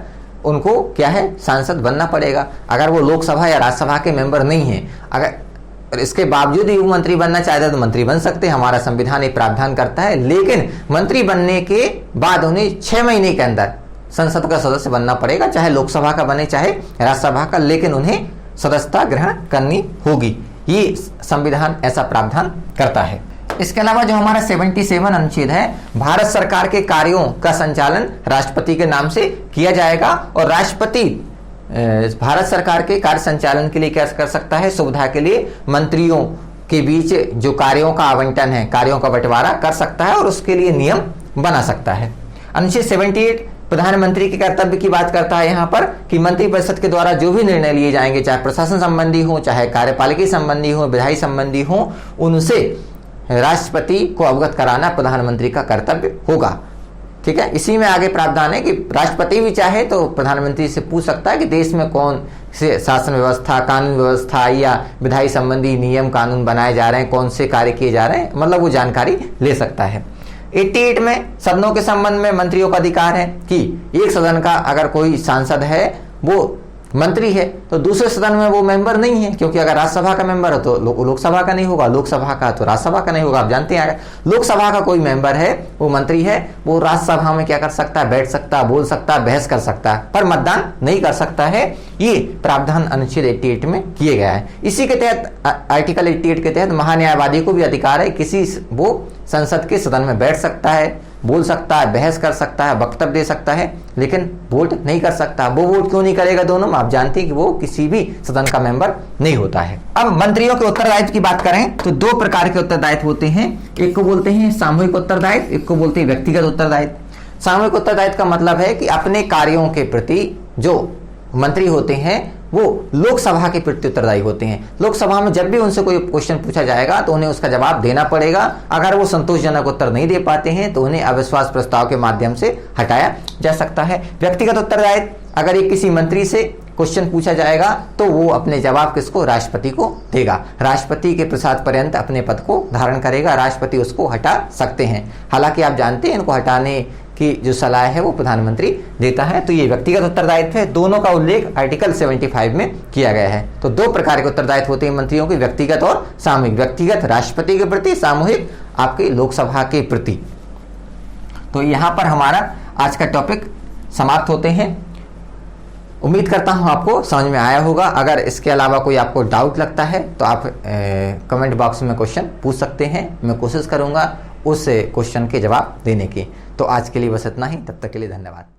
[SPEAKER 1] उनको क्या है, सांसद बनना पड़ेगा। अगर वो लोकसभा या राज्यसभा के मेंबर नहीं है, अगर इसके बावजूद ही वो मंत्री बनना चाहते हैं तो मंत्री बन सकते हैं। हमारा संविधान ये प्रावधान करता है, लेकिन मंत्री बनने के बाद उन्हें 6 महीने के अंदर संसद का सदस्य बनना पड़ेगा, चाहे लोकसभा का बने चाहे राज्यसभा का, लेकिन उन्हें सदस्यता ग्रहण करनी होगी। ये संविधान ऐसा प्रावधान करता है। इसके अलावा जो हमारा 77 अनुच्छेद है, भारत सरकार के कार्यों का संचालन राष्ट्रपति के नाम से किया जाएगा और राष्ट्रपति भारत सरकार के कार्य संचालन के लिए क्या कर सकता है, सुविधा के लिए मंत्रियों के बीच जो कार्यों का आवंटन है, कार्यों का बंटवारा कर सकता है और उसके लिए नियम बना सकता है। अनुच्छेद 78 प्रधानमंत्री के कर्तव्य की बात करता है यहाँ पर कि मंत्रिपरिषद के द्वारा जो भी निर्णय लिए जाएंगे, चाहे प्रशासन संबंधी हो, चाहे कार्यपालिका संबंधी हो, विधायी संबंधी हो, उनसे राष्ट्रपति को अवगत कराना प्रधानमंत्री का कर्तव्य होगा। ठीक है। इसी में आगे प्रावधान है कि राष्ट्रपति भी चाहे तो प्रधानमंत्री से पूछ सकता है कि देश में कौन से शासन व्यवस्था, कानून व्यवस्था या विधायी संबंधी नियम कानून बनाए जा रहे हैं, कौन से कार्य किए जा रहे हैं, मतलब वो जानकारी ले सकता है। 88 में सदनों के संबंध में मंत्रियों का अधिकार है कि एक सदन का अगर कोई सांसद है वो मंत्री है तो दूसरे सदन में वो मेंबर नहीं है, क्योंकि अगर राज्यसभा का मेंबर है तो लोकसभा का नहीं होगा, लोकसभा का तो राज्यसभा का नहीं होगा। आप जानते हैं अगर लोकसभा का कोई मेंबर है, वो मंत्री है, वो राज्यसभा में क्या कर सकता है, बैठ सकता है, बोल सकता है, बहस कर सकता है, पर मतदान नहीं कर सकता है। ये प्रावधान अनुच्छेद 88 में किए गया है। इसी के तहत आर्टिकल 88 के तहत महान्यायवादी को भी अधिकार है, किसी वो संसद के सदन में बैठ सकता है, बोल सकता है, बहस कर सकता है, वक्तव्य दे सकता है, लेकिन वोट नहीं कर सकता। वो वोट क्यों नहीं करेगा दोनों में, आप जानते हैं कि वो किसी भी सदन का मेंबर नहीं होता है। अब मंत्रियों के उत्तरदायित्व की बात करें तो 2 प्रकार के उत्तरदायित्व होते हैं। एक को बोलते हैं सामूहिक उत्तरदायित्व, एक को बोलते हैं व्यक्तिगत उत्तरदायित्व। सामूहिक उत्तरदायित्व का मतलब है कि अपने कार्यों के प्रति जो मंत्री होते हैं वो लोकसभा के प्रति उत्तरदायी होते हैं। लोकसभा में जब भी उनसे कोई क्वेश्चन पूछा जाएगा तो उन्हें उसका जवाब देना पड़ेगा। अगर वो संतोषजनक उत्तर नहीं दे पाते हैं तो उन्हें अविश्वास प्रस्ताव के माध्यम से हटाया जा सकता है। व्यक्तिगत उत्तरदायित्व, अगर एक किसी मंत्री से क्वेश्चन पूछा जाएगा तो वो अपने जवाब किसको, राष्ट्रपति को देगा। राष्ट्रपति के प्रसाद पर्यंत अपने पद को धारण करेगा, राष्ट्रपति उसको हटा सकते हैं। हालांकि आप जानते हैं इनको हटाने की जो सलाह है वो प्रधानमंत्री देता है। तो ये व्यक्तिगत उत्तरदायित्व है। दोनों का उल्लेख आर्टिकल 75 में किया गया है। तो 2 प्रकार के उत्तरदायित्व होते हैं मंत्रियों के, व्यक्तिगत और सामूहिक। व्यक्तिगत राष्ट्रपति के प्रति, सामूहिक आपके लोकसभा के प्रति। तो यहां पर हमारा आज का टॉपिक समाप्त होते हैं। उम्मीद करता हूं आपको समझ में आया होगा। अगर इसके अलावा कोई आपको डाउट लगता है तो आप कमेंट बॉक्स में क्वेश्चन पूछ सकते हैं। मैं कोशिश करूंगा उस क्वेश्चन के जवाब देने की। तो आज के लिए बस इतना ही, तब तक के लिए धन्यवाद।